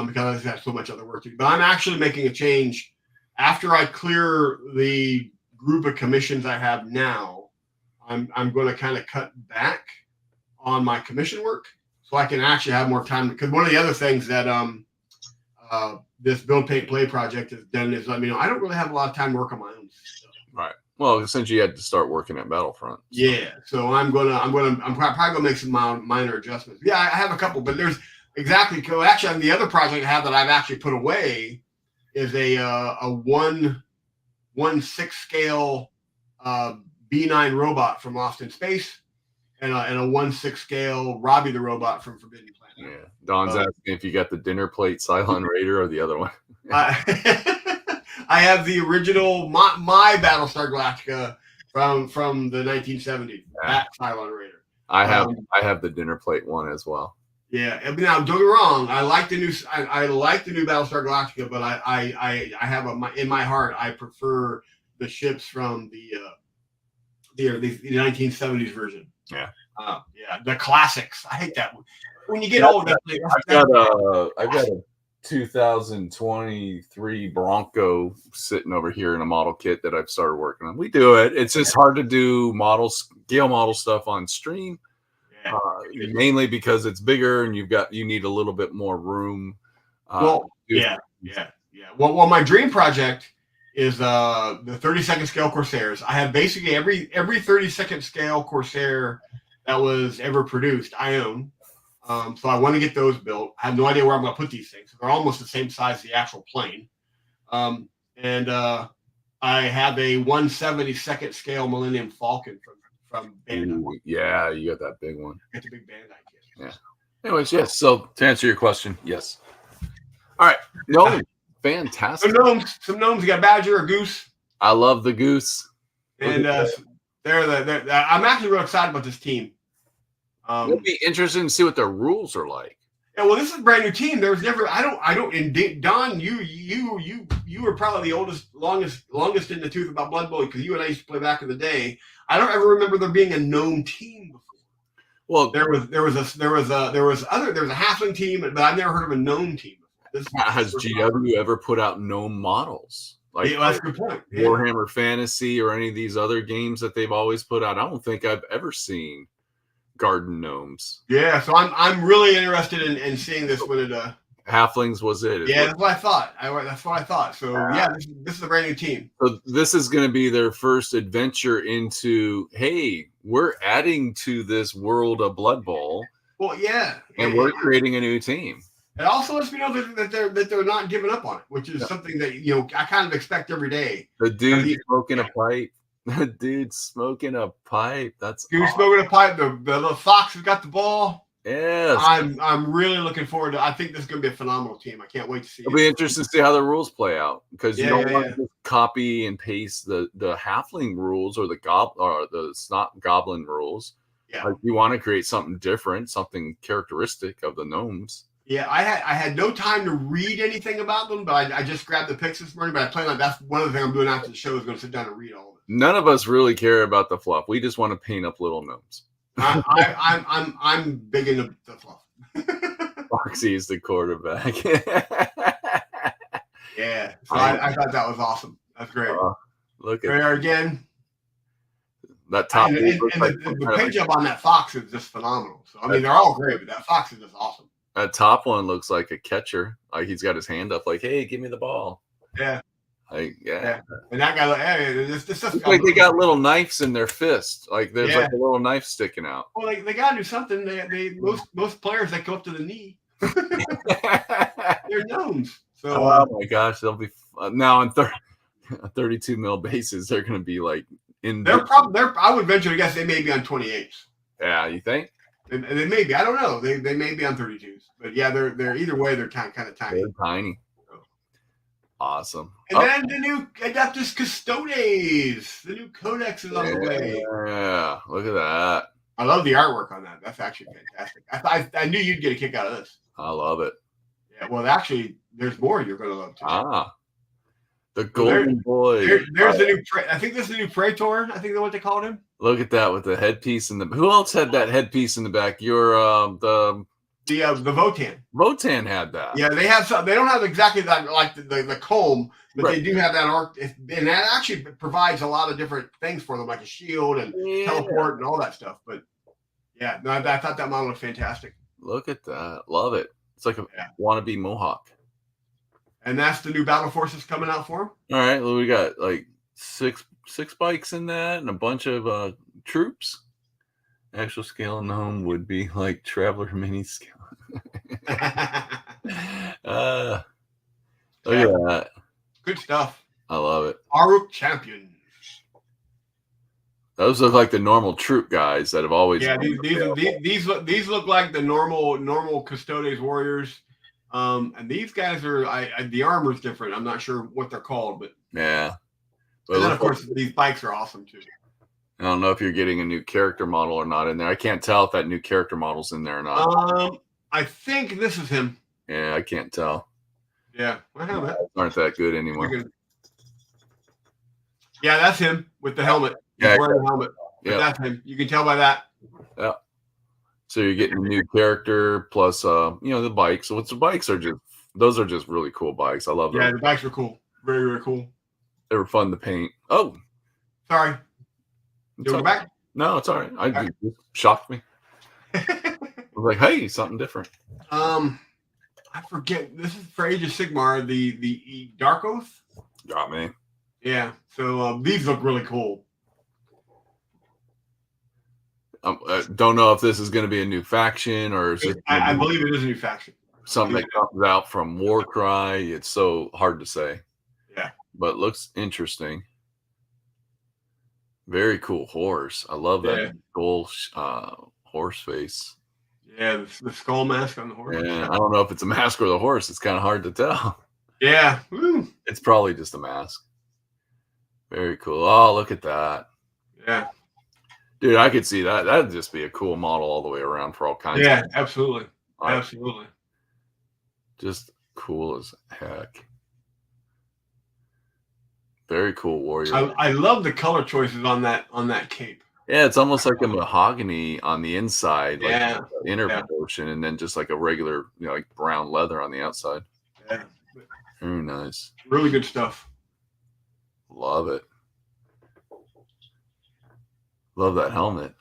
because I've had so much other work to do. But I'm actually making a change after I clear the group of commissions I have now. I'm going to kind of cut back on my commission work so I can actually have more time. Because one of the other things that this Build, Paint, Play project has done is let me know I don't really have a lot of time to work on my own stuff. Right. Well, since you had to start working at Battlefront. So. Yeah. So I'm probably gonna make some minor adjustments. Yeah, I have a couple, but there's actually the other project I have that I've actually put away is a 1/6 scale B9 robot from Lost in Space, and a 1/6 scale Robbie the robot from Forbidden Planet. Yeah, Don's asking if you got the dinner plate Cylon Raider or the other one. I have the original my Battlestar Galactica from the 1970s. That Cylon Raider. I have the dinner plate one as well. Yeah, now don't get me wrong. I like the new Battlestar Galactica, but I have in my heart I prefer the ships from the 1970s version. Yeah. Yeah, the classics. I hate that one. When you get old, I've got a 2023 Bronco sitting over here in a model kit that I've started working on. We do it. It's just hard to do scale model stuff on stream, mainly because it's bigger and you need a little bit more room. Yeah. Yeah. Well, my dream project is the 32nd scale Corsairs. I have basically every 32nd scale Corsair that was ever produced. I own. So I want to get those built. I have no idea where I'm going to put these things. They're almost the same size as the actual plane. And I have a 172nd scale Millennium Falcon from Bandai. Ooh, yeah, you got that big one. It's a big Bandai kit. Yeah. Anyways, yes. So to answer your question, yes. All right. No, fantastic. Some gnomes. You got a badger, a goose. I love the goose. And I'm actually real excited about this team. It'll be interesting to see what their rules are like. Yeah, well, this is a brand new team. There was never. I don't. And Don, you were probably the longest in the tooth about Blood Bowl because you and I used to play back in the day. I don't ever remember there being a gnome team before. Well, there was a halfling team, but I've never heard of a gnome team before. Has GW ever put out gnome models? Like, yeah, that's a good point. Yeah. Warhammer Fantasy or any of these other games that they've always put out. I don't think I've ever seen garden gnomes. Yeah, so I'm really interested in seeing this when it halflings was it? Yeah, that's what I thought. That's what I thought. So yeah, this is a brand new team. So this is going to be their first adventure into, hey, we're adding to this world of Blood Bowl. Well, yeah, and we're creating a new team. It also lets me know that they're not giving up on it, which is something that I kind of expect every day. The dude smoking a pipe. The dude smoking a pipe. That's dude smoking a pipe. The little fox has got the ball. Yes. I'm really looking forward to. I think this is going to be a phenomenal team. I can't wait to see. It'll be interesting to see how the rules play out because you don't want to just copy and paste the halfling rules or the snot goblin rules. Yeah. Like you want to create something different, something characteristic of the gnomes. Yeah, I had no time to read anything about them, but I just grabbed the pics this morning. But I plan like that's one of the things I'm doing after the show is going to sit down and read all of it. None of us really care about the fluff. We just want to paint up little gnomes. I'm big into the fluff. Foxy is the quarterback. Yeah, so I thought that was awesome. That's great. Look at there again. That top. The paint job on that fox is just phenomenal. So I mean, they're all great, but that fox is just awesome. That top one looks like a catcher. Like he's got his hand up, like, "Hey, give me the ball." Yeah. Yeah. And that guy, hey, this like they got little knives in their fist. Like there's like a little knife sticking out. Well, they got to do something. Most players that go up to the knee, they're gnomes. So, oh my gosh, they'll be now on 32 mil bases. They're going to be like in. I would venture to guess they may be on 28s. Yeah, you think? They may be. I don't know. They may be on 32s, but yeah, they're either way. They're kind of tiny. They're tiny. Awesome. And then the new Adeptus Custodes. The new codex is on the way. Yeah, look at that. I love the artwork on that. That's actually fantastic. I knew you'd get a kick out of this. I love it. Yeah, well, actually, there's more you're going to love too. The Golden Boy. There's the new. I think this is the new Praetor. I think that's what they called him. Look at that with the headpiece in the. Who else had that headpiece in the back? Your the Votan. Votan had that. Yeah, they have some. They don't have exactly that like the comb, but they do have that arc, and that actually provides a lot of different things for them, like a shield and teleport and all that stuff. But yeah, no, I thought that model was fantastic. Look at that, love it. It's like a wannabe Mohawk. And that's the new battle forces coming out for him. All right, well, we got like six bikes in that, and a bunch of troops. Actual scale gnome would be like Traveler mini scale. Look at that. Good stuff. I love it. Aruk champions. Those look like the normal troop guys that have always. Yeah, these look like the normal Custodes warriors. And these guys are the armor's different. I'm not sure what they're called, but yeah. But and then of course these bikes are awesome too. I don't know if you're getting a new character model or not in there. I can't tell if that new character model's in there or not. I think this is him. Yeah, I can't tell. Yeah, aren't that good anymore. Yeah, that's him with the helmet. He's wearing the helmet. Yeah, that's him. You can tell by that. Yeah. So you're getting a new character plus, the bikes. So the bikes are those are just really cool bikes. I love them. Yeah, the bikes are cool. Very, very cool. They were fun to paint. Oh, sorry. You go back? No, it's all right. It shocked me. I was like, hey, something different. I I forget. This is for Age of Sigmar, the Dark Oath. Got me. Yeah. So these look really cool. I don't know if this is going to be a new faction or is it I believe it is a new faction. Something that comes out from Warcry. It's so hard to say. Yeah. But it looks interesting. Very cool horse. I love that skull horse face. Yeah, the skull mask on the horse. Yeah, I don't know if it's a mask or the horse. It's kind of hard to tell. Yeah. Woo. It's probably just a mask. Very cool. Oh, look at that. Yeah. Dude, I could see that. That'd just be a cool model all the way around for all kinds of absolutely. Absolutely. Just cool as heck. Very cool warrior. I love the color choices on that cape. Yeah, it's almost like a mahogany on the inside, like inner yeah. portion, and then just like a regular, like brown leather on the outside. Yeah. Very nice. Really good stuff. Love it. Love that helmet.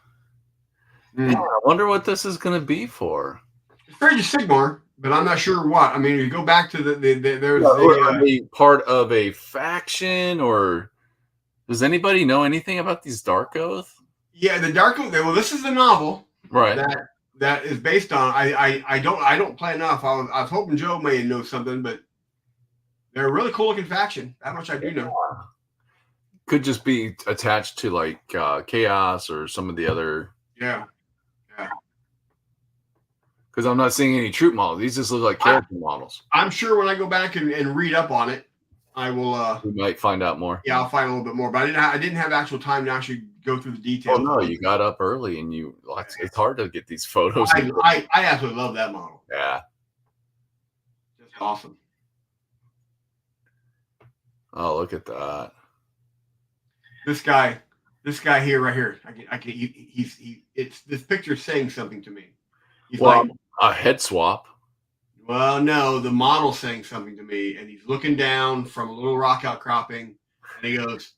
Yeah, I wonder what this is going to be for. It's very Sigmar, but I'm not sure what. I mean, you go back to there's are they part of a faction, or does anybody know anything about these Dark Oath? Yeah, the Dark Oath. Well, this is the novel, right? That is based on. I don't play enough. I was hoping Joe may know something, but they're a really cool looking faction. That much I do know. Could just be attached to like Chaos or some of the other. Yeah. Because I'm not seeing any troop models. These just look like character models. I'm sure when I go back and read up on it, I will. We might find out more. Yeah, I'll find a little bit more. But I didn't have actual time to actually go through the details. Oh no, you got up early and it's hard to get these photos. I absolutely love that model. Yeah. Just awesome. Oh, look at that. This guy here, right here. It's this picture saying something to me. He's like a head swap. Well, no, the model's saying something to me, and he's looking down from a little rock outcropping, and he goes,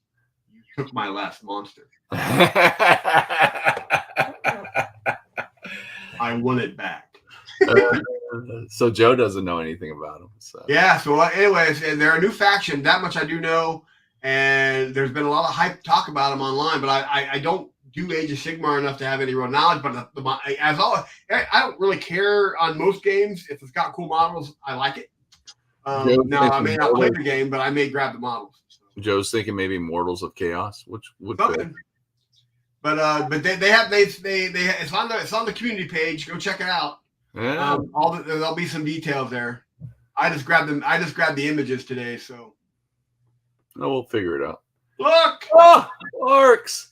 "You took my last monster. I want it back." So Joe doesn't know anything about him. So. Yeah. So, anyways, they're a new faction. That much I do know, and there's been a lot of hype talk about them online, but I don't do Age of Sigmar enough to have any real knowledge. But as always, I don't really care on most games. If it's got cool models, I like it. Now, I may not play the game, but I may grab the models. So. Joe's thinking maybe Mortals of Chaos, which would fit. But it's on the community page. Go check it out. Yeah. There'll be some details there. I just grabbed the images today, so. No, we'll figure it out. Look! Oh, Orcs!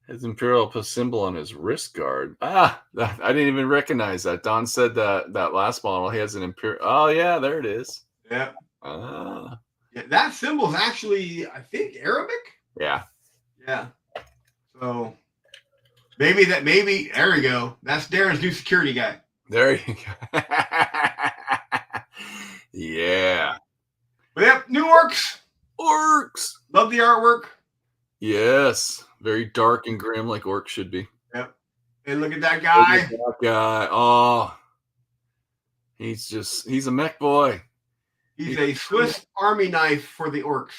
His Imperial symbol on his wrist guard. I didn't even recognize that. Don said that last model, he has an Imperial. Oh, yeah, there it is. Yeah. Yeah, that symbol is actually, I think, Arabic. Yeah. Yeah. So maybe there we go. That's Darren's new security guy. There you go. Yeah. But yep, new Orcs. Love the artwork. Yes. Very dark and grim like Orcs should be. Yep. And look at that guy. Oh. He's a mech boy. He's a Swiss Army knife for the Orcs.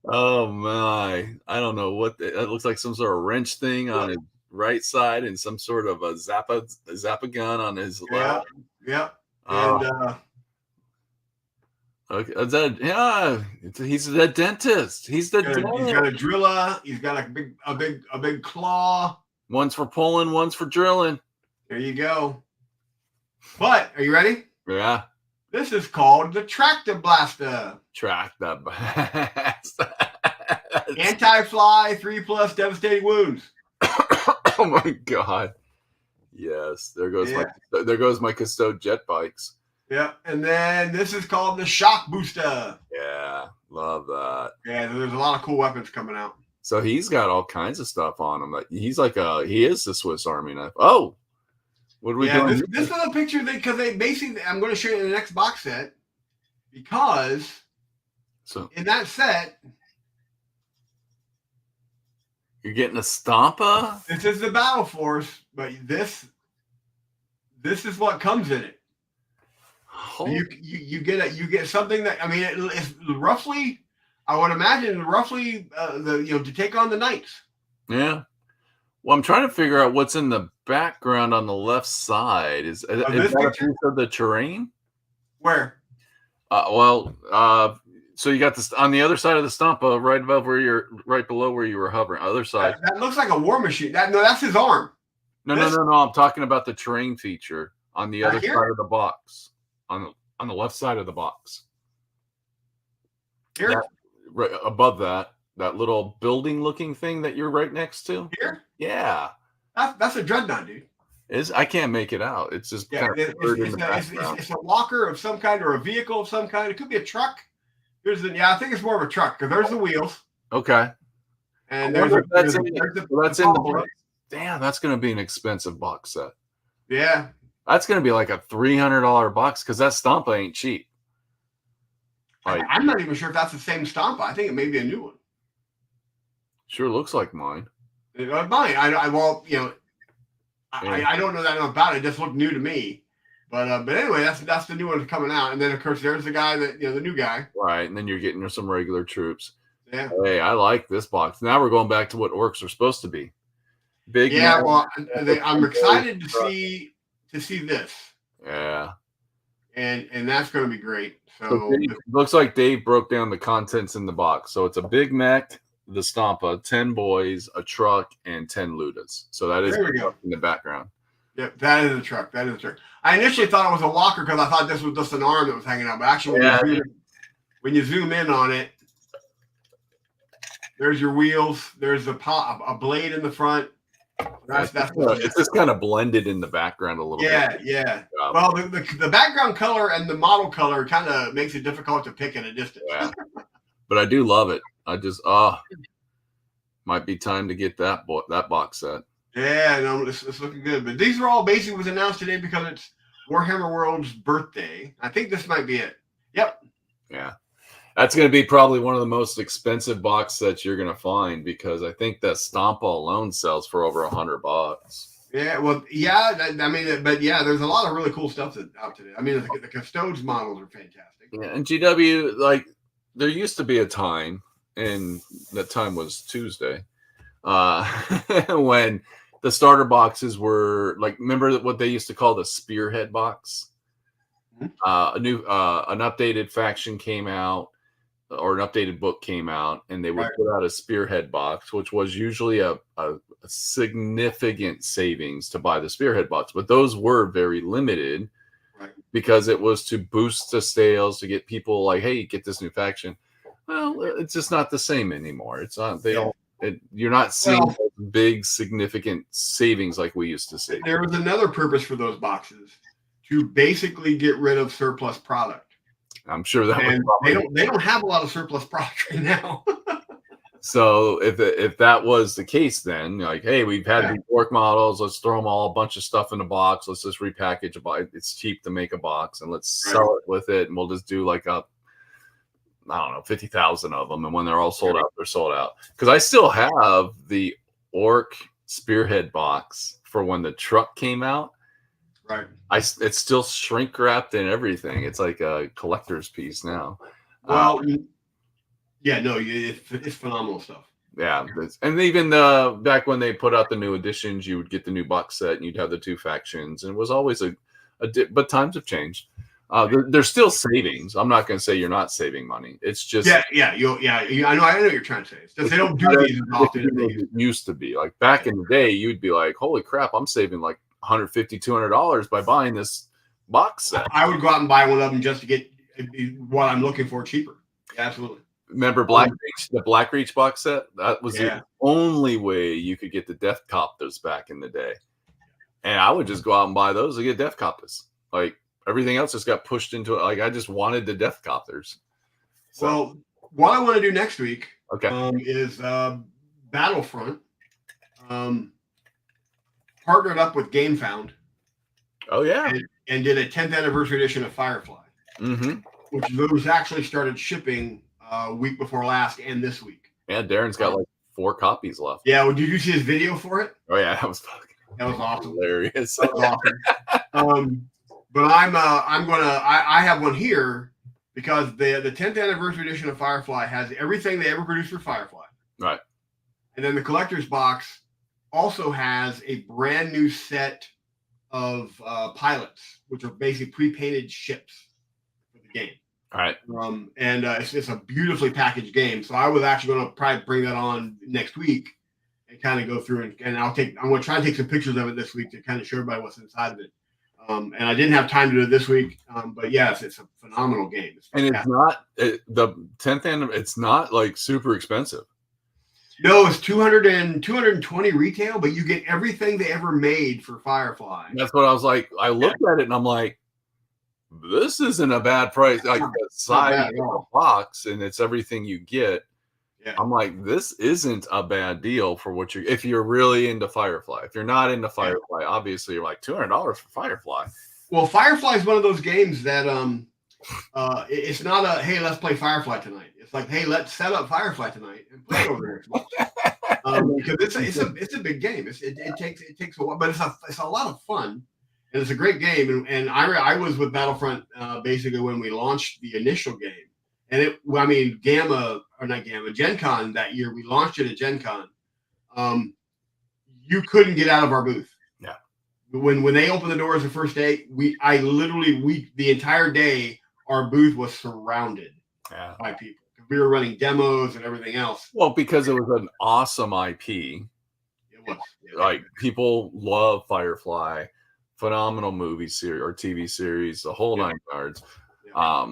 Oh my. I don't know what that looks like, some sort of wrench thing on his right side and some sort of a Zappa gun on his left. Yep. And okay, he's the dentist. He's the dentist. He's got a driller. He's got a big claw. One's for pulling, one's for drilling. There you go. But are you ready? Yeah. This is called the Tractor Blaster. Tractor Blaster. Anti-fly, 3+ devastating wounds. Oh my god. Yes. There goes my Custode jet bikes. Yeah. And then this is called the Shock Booster. Yeah. Love that. Yeah, there's a lot of cool weapons coming out. So he's got all kinds of stuff on him. He is the Swiss Army knife. Oh. What are we doing? This is a picture because they basically, I'm going to show you the next box set because in that set, You're getting a Stampa? This is the Battle Force, but this is what comes in it. You get something that, I mean, it's roughly, I would imagine roughly to take on the Knights. Yeah. Well, I'm trying to figure out what's in the background on the left side. Is that a piece of the terrain? Where? So you got this on the other side of the Stampa, right below where you were hovering. Other side. That looks like a war machine. That's his arm. No. I'm talking about the terrain feature on the other side of the box. On the left side of the box. Here? Right above that little building looking thing that you're right next to. Here? Yeah. That's a dreadnought, dude. I can't make it out. It's just it's a walker of some kind or a vehicle of some kind. It could be a truck. I think it's more of a truck because there's the wheels. Okay. And that's in the box. Damn, that's going to be an expensive box set. Yeah. That's going to be like a $300 box because that Stampa ain't cheap. I'm not even sure if that's the same Stampa. I think it may be a new one. Sure looks like mine. Mine. I don't know that enough about it. It just looked new to me. But anyway, that's the new one coming out. And then, of course, there's the guy the new guy. Right. And then you're getting some regular troops. Yeah. Hey, I like this box. Now we're going back to what orcs are supposed to be. Big. Yeah. Well, I'm excited to see this. Yeah. And that's going to be great. So it looks like Dave broke down the contents in the box. So it's a big mech, the Stampa, 10 boys, a truck, and 10 Ludas. So that is in the background. Yep, that is a truck. I initially thought it was a walker because I thought this was just an arm that was hanging out. But actually, when you zoom in on it, there's your wheels. There's a blade in the front. It's just kind of blended in the background a little bit. Yeah. Well, the background color and the model color kind of makes it difficult to pick at a distance. Yeah. But I do love it. I just might be time to get that box set. Yeah, no, it's looking good. But these are all basically was announced today because it's Warhammer World's birthday. I think this might be it. Yep. Yeah. That's going to be probably one of the most expensive box sets you're going to find because I think that Stampa alone sells for over $100. Yeah, well, yeah. There's a lot of really cool stuff out today. I mean, the Custodes models are fantastic. Yeah, and GW, there used to be a time, and that time was Tuesday, when the starter boxes were remember what they used to call the spearhead box? Mm-hmm. An updated faction came out, or an updated book came out, and they would put out a spearhead box, which was usually a significant savings to buy the spearhead box. But those were very limited because it was to boost the sales, to get people hey, get this new faction. Well, it's just not the same anymore. It's not, you're not seeing big, significant savings like we used to see. There was another purpose for those boxes, to basically get rid of surplus product. I'm sure that they don't have a lot of surplus product right now. So if that was the case, then hey, we've had these orc models, let's throw them all a bunch of stuff in a box. Let's just repackage a box. It's cheap to make a box, and let's sell it with it, and we'll just do I don't know, 50,000 of them, and when they're all sold out, they're sold out. Because I still have the orc spearhead box for when the truck came out. Right. It's still shrink wrapped and everything. It's like a collector's piece now. Well, it's phenomenal stuff. Yeah, and even back when they put out the new editions, you would get the new box set, and you'd have the two factions, and it was always but times have changed. There's still savings. I'm not going to say you're not saving money. It's just I know what you're trying to say. It's just they don't do these as often as they used to be. Like back in the day, you'd be like, "Holy crap, I'm saving like $150, $200 by buying this box set." I would go out and buy one of them just to get what I'm looking for cheaper. Yeah, absolutely. Remember the Blackreach box set? That was the only way you could get the Death Copters back in the day. And I would just go out and buy those to get Death Copters. Everything else just got pushed into it. I just wanted the Death Copters. So. Well, what I want to do next week is Battlefront partnered up with GameFound. Oh, yeah. And did a 10th anniversary edition of Firefly. Mm-hmm. Which those actually started shipping week before last and this week. Yeah, Darren's got 4 copies left. Yeah. Well, did you see his video for it? Oh yeah, that was fucking That was awesome. hilarious. That was awesome. But I have one here because the 10th anniversary edition of Firefly has everything they ever produced for Firefly. Right. And then the collector's box also has a brand new set of pilots, which are basically pre-painted ships for the game. All right. And it's a beautifully packaged game. So I was actually going to probably bring that on next week and kind of go through and I'm going to try and take some pictures of it this week to kind of show everybody what's inside of it. And I didn't have time to do it this week, but yes, it's a phenomenal game. And it's not the 10th anniversary. It's not like super expensive. No, it's 220 retail, but you get everything they ever made for Firefly. That's what I was like. I looked at it and I'm like, this isn't a bad price. Like the size of the box, and it's everything you get. Yeah. I'm like, this isn't a bad deal for what you. If you're really into Firefly, if you're not into Firefly, obviously you're like $200 for Firefly. Well, Firefly is one of those games that it's not a hey, let's play Firefly tonight. It's like, hey, let's set up Firefly tonight and play it over there. Because it's a big game. It takes a while, but it's a lot of fun, and it's a great game. And I was with Battlefront basically when we launched the initial game, and Gen Con that year, we launched it at Gen Con. You couldn't get out of our booth. Yeah. When they opened the doors the first day, the entire day our booth was surrounded by people. We were running demos and everything else. Well, because it was an awesome IP. It was. Like people love Firefly, phenomenal movie series or TV series, the whole 9 yards. Yeah.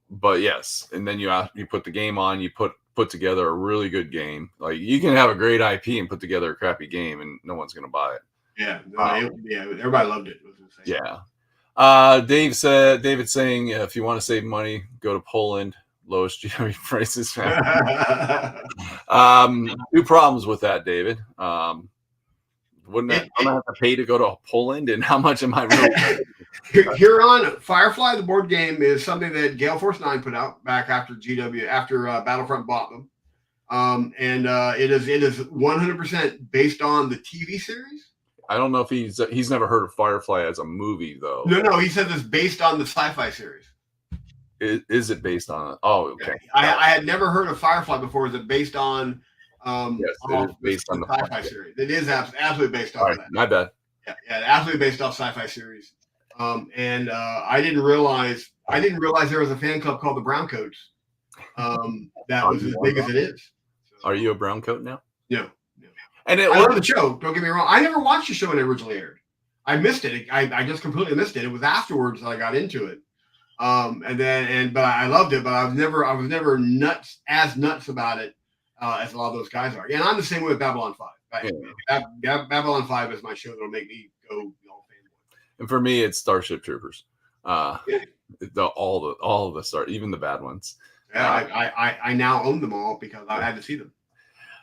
But yes, and then you put the game on, you put together a really good game. Like you can have a great IP and put together a crappy game, and no one's going to buy it. Yeah, everybody loved it. Yeah. David saying if you want to save money, go to Poland. Lowest GW prices. 2 problems with that, David. Wouldn't I'm gonna have to pay to go to Poland, and how much am I really? Here on Firefly, the board game is something that Gale Force 9 put out back after Battlefront bought them, and it is 100% based on the TV series. I don't know if he's never heard of Firefly as a movie though. No, he says it's based on the sci-fi series. Is it based on it? Oh, okay. I had never heard of Firefly before. Is it based on? Yes, it is based on the sci-fi series. It is absolutely based off that. My bad. Yeah, absolutely based off sci-fi series. And I didn't realize there was a fan club called the Browncoats. That was as big as it is. So, are you a Browncoat now? No. And I love the show. Don't get me wrong. I never watched the show when it originally aired. I missed it. I just completely missed it. It was afterwards that I got into it. But I loved it, but I was never nuts about it as a lot of those guys are. And I'm the same way with Babylon 5. Babylon 5 is my show that'll make me go fanboy. And for me, it's Starship Troopers. All of the start, even the bad ones. Yeah, I now own them all because I had to see them.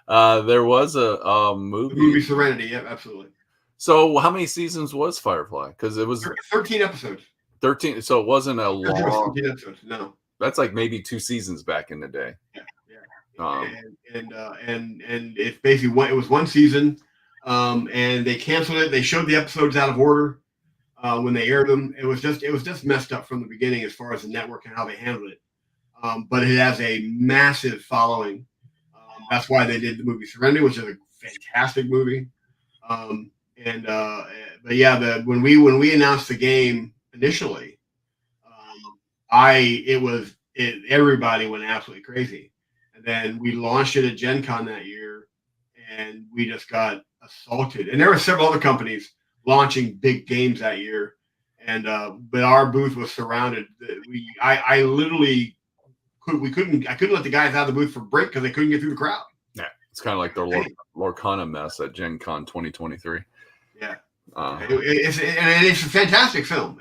There was a movie. The movie Serenity. Yeah, absolutely. So how many seasons was Firefly? Because it was 13 episodes. 13. So it wasn't a long. 13 episodes. No. That's like maybe 2 seasons back in the day. Yeah. And it's basically it was 1 season, and they canceled it. They showed the episodes out of order when they aired them. It was just messed up from the beginning as far as the network and how they handled it. But it has a massive following. That's why they did the movie Serenity, which is a fantastic movie. But yeah, when we announced the game initially, everybody went absolutely crazy. And then we launched it at Gen Con that year, and we just got assaulted. And there were several other companies launching big games that year, and but our booth was surrounded. I couldn't let the guys out of the booth for break because they couldn't get through the crowd. Yeah, it's kind of like the Lorcana mess at Gen Con 2023. Yeah, it's a fantastic film.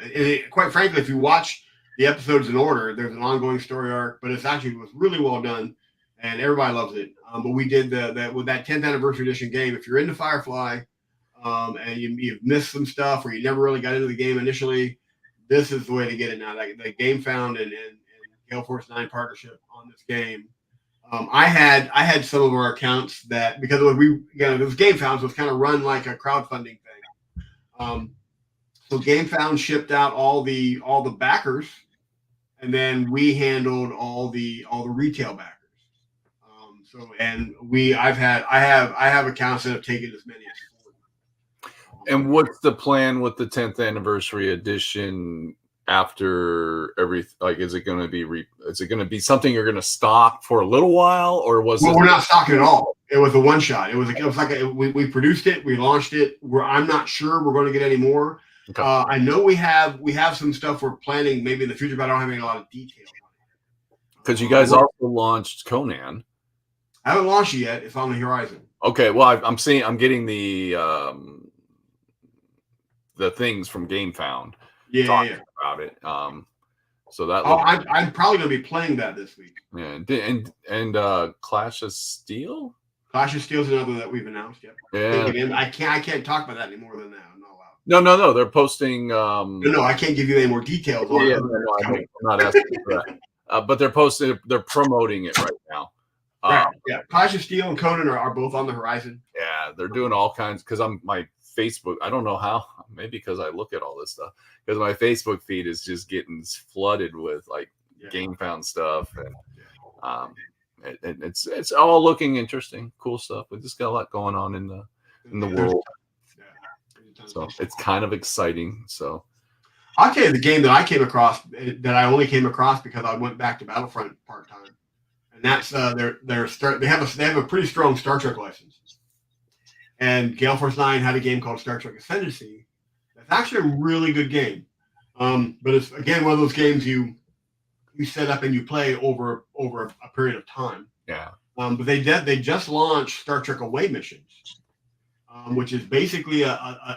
Quite frankly, if you watch the episodes in order, there's an ongoing story arc, but it was really well done, and everybody loves it. But we did that with that 10th anniversary edition game. If you're into Firefly, and you've missed some stuff, or you never really got into the game initially, this is the way to get it now. Like the Game Found and Gale Force 9 partnership on this game I had some of our accounts that because it was GameFound, so it's kind of run like a crowdfunding thing. So GameFound shipped out all the backers, and then we handled all the retail backers. I have accounts that have taken as many as 40. And what's the plan with the 10th anniversary edition after is it going to be something you're going to stock for a little while, or was Well, we're not stocking at all. It was a one shot. It was like we produced it, we launched it. I'm not sure we're going to get any more. Okay. I know we have some stuff we're planning maybe in the future, but I don't have a lot of details on it. Because you guys also launched Conan. I haven't launched it yet. It's on the horizon. Okay, well, I'm getting the things from GameFound. Yeah. About it. So that. I'm probably going to be playing that this week. Yeah, and Clash of Steel. Clash of Steel is another that we've announced. Yep. Yeah. I can't talk about that any more than that. I'm not No. allowed. They're posting. No, I can't give you any more details on it. I'm not asking for that. But they're promoting it right now. Right. Yeah. Clash of Steel and Conan are both on the horizon. Yeah, they're doing all kinds because my Facebook. I don't know how. Maybe because I look at all this stuff. Because my Facebook feed is just getting flooded with GameFound stuff, and it's all looking interesting, cool stuff. We just got a lot going on in the world, so it's kind of exciting. So I'll tell you the game that I came across that I only came across because I went back to Battlefront part time, and that's they have a pretty strong Star Trek license, and Gale Force 9 had a game called Star Trek Ascendancy. It's actually a really good game, but it's again one of those games you set up and you play over a period of time. Yeah. But they just launched Star Trek Away Missions, which is basically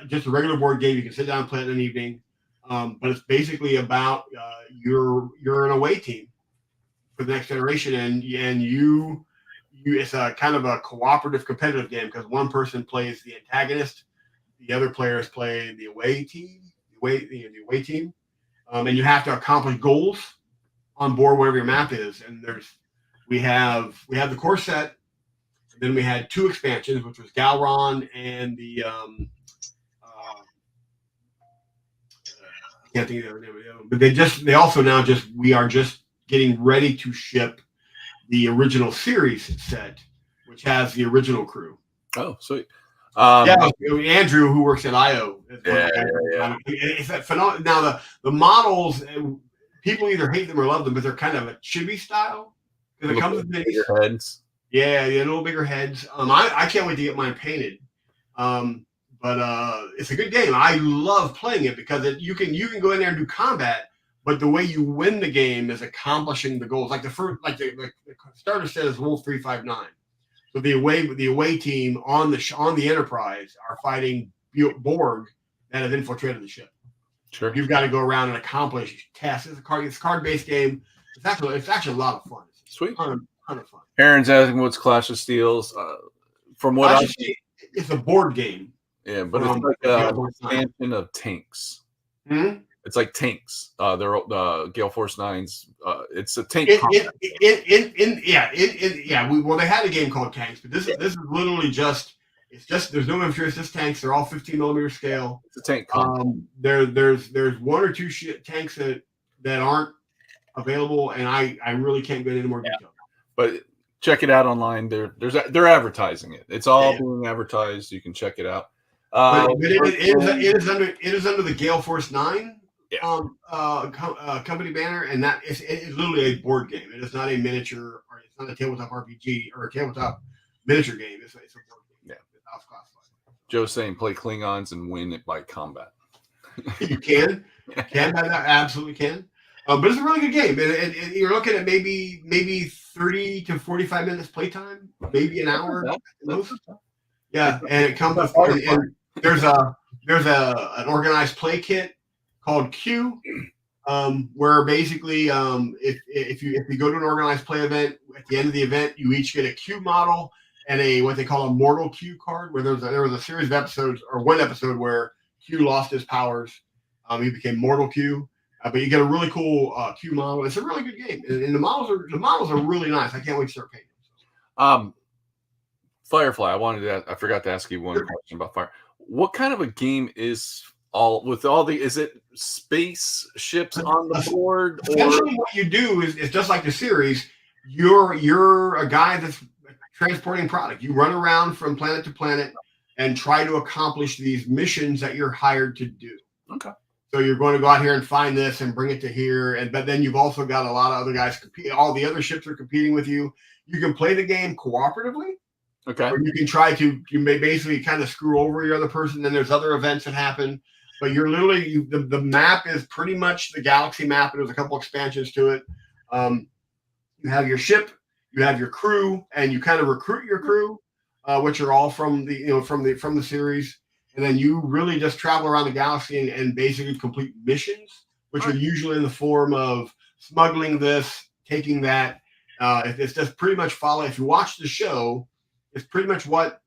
just a regular board game. You can sit down and play it in an evening, but it's basically about you're an away team for the next generation, and you it's a kind of a cooperative competitive game because one person plays the antagonist. The other players play the away team, and you have to accomplish goals on board wherever your map is. And we have the core set, and then we had 2 expansions, which was Galron and the I can't think of the name of the other one. But we are just getting ready to ship the original series set, which has the original crew. Oh, sweet. Andrew, who works at IO. Yeah. It's that phenomenal. Now the models, people either hate them or love them, but they're kind of a chibi style because it comes with bigger heads. Yeah, a little bigger heads. I can't wait to get mine painted. But it's a good game. I love playing it because you can go in there and do combat, but the way you win the game is accomplishing the goals. Like the starter set is Wolf 359. So the away team on the Enterprise are fighting Borg that have infiltrated the ship. Sure. You've got to go around and accomplish tasks. It's a card-based game. It's actually a lot of fun. Sweet. It's a ton of fun. Aaron's asking what's Clash of Steels. From what it's a board game. Yeah, but it's like an expansion of tanks. Hmm? It's like tanks. They're Gale Force 9's. It's a tank. They had a game called Tanks, but this is literally just there's no infantry. It's just tanks. They're all 15mm scale. It's a tank. There's 1 or 2 tanks that aren't available, and I really can't get any more detail. But check it out online. They're advertising it. It's all being advertised. You can check it out. But it is under the Gale Force 9 company banner, and that it's literally a board game. It is not a miniature, or it's not a tabletop RPG or a tabletop miniature game. It's a board game. Yeah, it's classified. Joe's saying play Klingons and win it by combat. You can absolutely can. But it's a really good game, and you're looking at maybe 30 to 45 minutes playtime, maybe an hour at most. Yeah, and it comes with and there's an organized play kit called Q, where basically if you go to an organized play event, at the end of the event you each get a Q model and a what they call a mortal Q card, where there was a series of episodes or one episode where Q lost his powers, he became mortal Q. But you get a really cool Q model. It's a really good game, and the models are really nice. I can't wait to start painting. Um, Firefly. I forgot to ask you one question about Fire. What kind of a game is is it spaceships on the board or Essentially, what you do is just like the series. You're a guy that's transporting product. You run around from planet to planet and try to accomplish these missions that you're hired to do. okay? So you're going to go out here and find this and bring it to here, but then you've also got a lot of other guys compete. All the other ships are competing with you. You can play the game cooperatively, Okay. or you can try to may basically kind of screw over your other person. Then there's other events that happen, but you're literally the map is pretty much the galaxy map, and there's a couple expansions to it. You have your ship, you have your crew, and you kind of recruit your crew, which are all from the series. And then you really just travel around the galaxy and basically complete missions, which are usually in the form of smuggling this, taking that. It's just pretty much follow. If you watch the show, it's pretty much what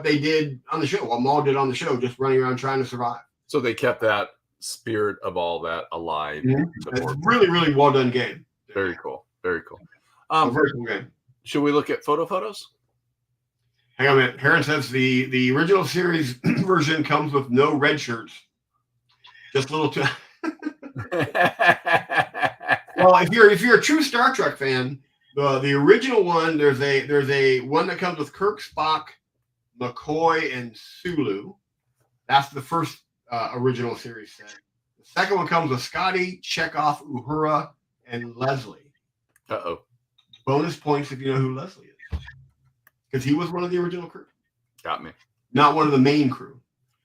they did on the show. What Maul did on the show, just running around trying to survive. So they kept that spirit of all that alive. Mm-hmm. It's really, really well done game. Very cool. Very cool. Very cool game. Should we look at photos? Hang on a minute. Heron says the original series version comes with no red shirts. Just a little too. Well, if you're a true Star Trek fan, the original one, there's a one that comes with Kirk, Spock, McCoy, and Sulu. That's the first original series set. The second one comes with Scotty, Chekhov, Uhura, and Leslie. Uh-oh. Bonus points if you know who Leslie is. Because he was one of the original crew. Got me. Not one of the main crew.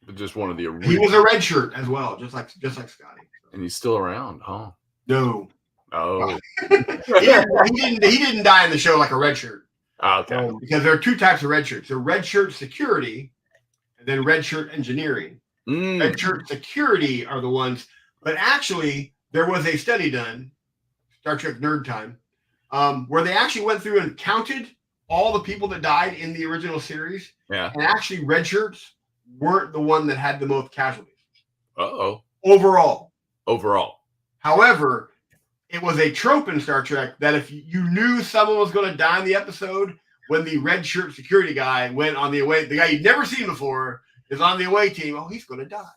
But just one of the original. He was a red shirt as well, just like Scotty. And he's still around, huh? No. Oh. he didn't die in the show like a red shirt. Oh, okay. Because there are two types of red shirts. There are red shirt security and then red shirt engineering. Red shirt security are the ones, but actually there was a study done, Star Trek Nerd Time, where they actually went through and counted all the people that died in the original series. Yeah. And actually red shirts weren't the one that had the most casualties. Uh-oh. Overall. However, it was a trope in Star Trek that if you knew someone was going to die in the episode, when the red shirt security guy went on the away, the guy you'd never seen before is on the away team. Oh, he's going to die.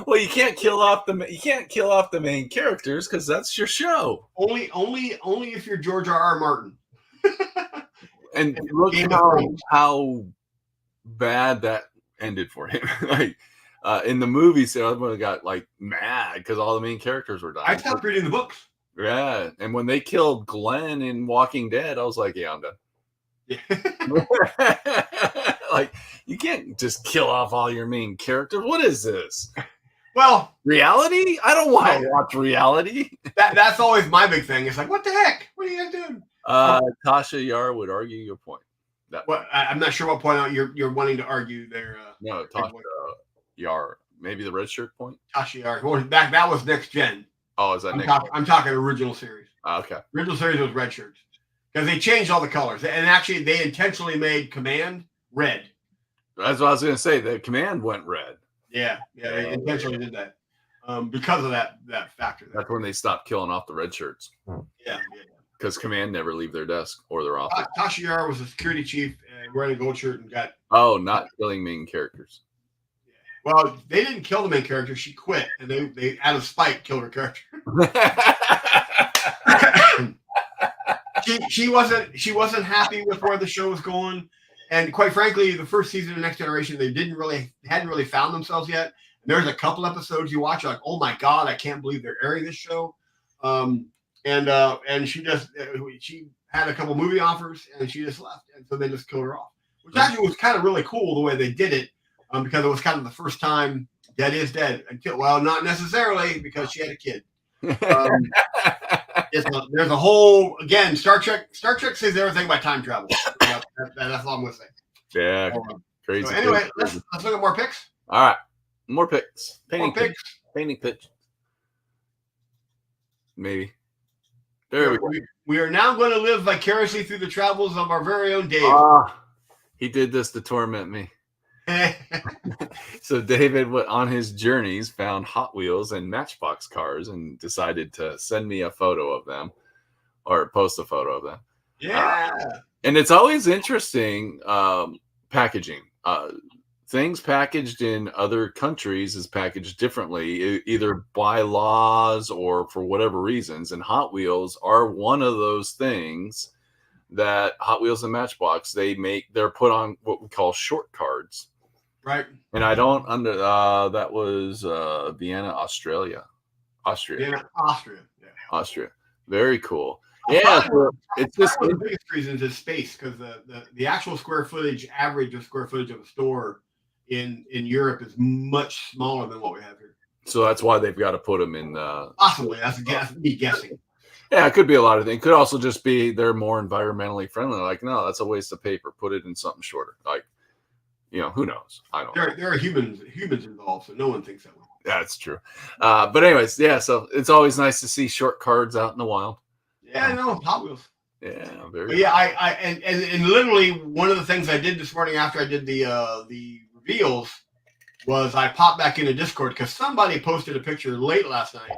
Well, you can't kill off the main characters because that's your show. Only if you're George R.R. Martin. And look how bad that ended for him. Like in the movies, everyone got like mad because all the main characters were dying. I stopped reading the books. Yeah, and when they killed Glenn in Walking Dead, I was like, yeah, I'm done. Yeah. Like, you can't just kill off all your main characters. What is this? Well, reality? I don't want to watch reality. That's always my big thing. It's like, what the heck? What are you guys doing? Tasha Yar would argue your point. I'm not sure what point you're wanting to argue there. No, Tasha Yar. Maybe the red shirt point? Tasha Yar. Well, that was next gen. Oh, is that I'm talking original series. Okay. Original series was red shirts. Because they changed all the colors. And actually, they intentionally made Command red. That's what I was going to say. The Command went red. Yeah, they intentionally did that. Because of that factor. That's when they stopped killing off the red shirts. Yeah. Because Command never leave their desk or their office. Tasha Yar was a security chief wearing a gold shirt and got... Oh, not killing main characters. Yeah. Well, they didn't kill the main character. She quit. And they out of spite, killed her character. She wasn't happy with where the show was going, and quite frankly, the first season of Next Generation, they hadn't really found themselves yet. And there's a couple episodes you watch, you're like, oh my god, I can't believe they're airing this show. And she had a couple movie offers, and she just left, and so they just killed her off, which actually was kind of really cool the way they did it, because it was kind of the first time dead is dead until, well, not necessarily because she had a kid. There's a whole, again, Star Trek says everything by time travel. That's all I'm going to say. Yeah, crazy. So anyway, let's look at more picks. All right, more picks. Painting picks. Maybe. There we go. We are now going to live vicariously through the travels of our very own Dave. He did this to torment me. So David, on his journeys, found Hot Wheels and Matchbox cars and decided to send me a photo of them or post a photo of them. Yeah. And it's always interesting packaging. Things packaged in other countries is packaged differently, either by laws or for whatever reasons. And Hot Wheels are one of those things that Hot Wheels and Matchbox they're put on what we call short cards. Right. And I don't that was Vienna, Austria. Vienna, Austria. Yeah. Austria. Very cool. Yeah, so it's just one of the biggest reasons is space, because the actual average of square footage of a store in Europe is much smaller than what we have here. so that's why they've got to put them in. Possibly, that's me guessing. Yeah, it could be a lot of things. It could also just be they're more environmentally friendly. Like, no, that's a waste of paper. Put it in something shorter. Like, who knows? I don't know. There are humans involved, so no one thinks that way. That's true. But anyways, yeah, so it's always nice to see short cards out in the wild. Yeah, no, Hot Wheels. Yeah, very. Yeah, and literally one of the things I did this morning after I did the reveals was I popped back into Discord because somebody posted a picture late last night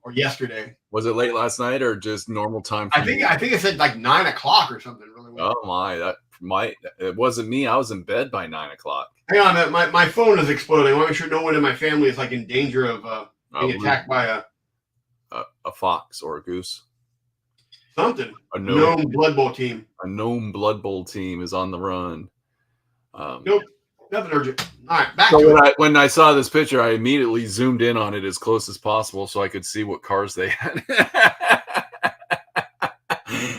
or yesterday. Was it late last night or just normal time? I think it said like 9 o'clock or something. Really weird. Oh my, it wasn't me. I was in bed by 9 o'clock. Hang on a minute, my phone is exploding. I want to make sure no one in my family is like in danger of being attacked by a fox or a goose. Something. A gnome Blood Bowl team. A gnome Blood Bowl team is on the run. Nope. Nothing urgent. All right, back to it. When I saw this picture, I immediately zoomed in on it as close as possible so I could see what cars they had.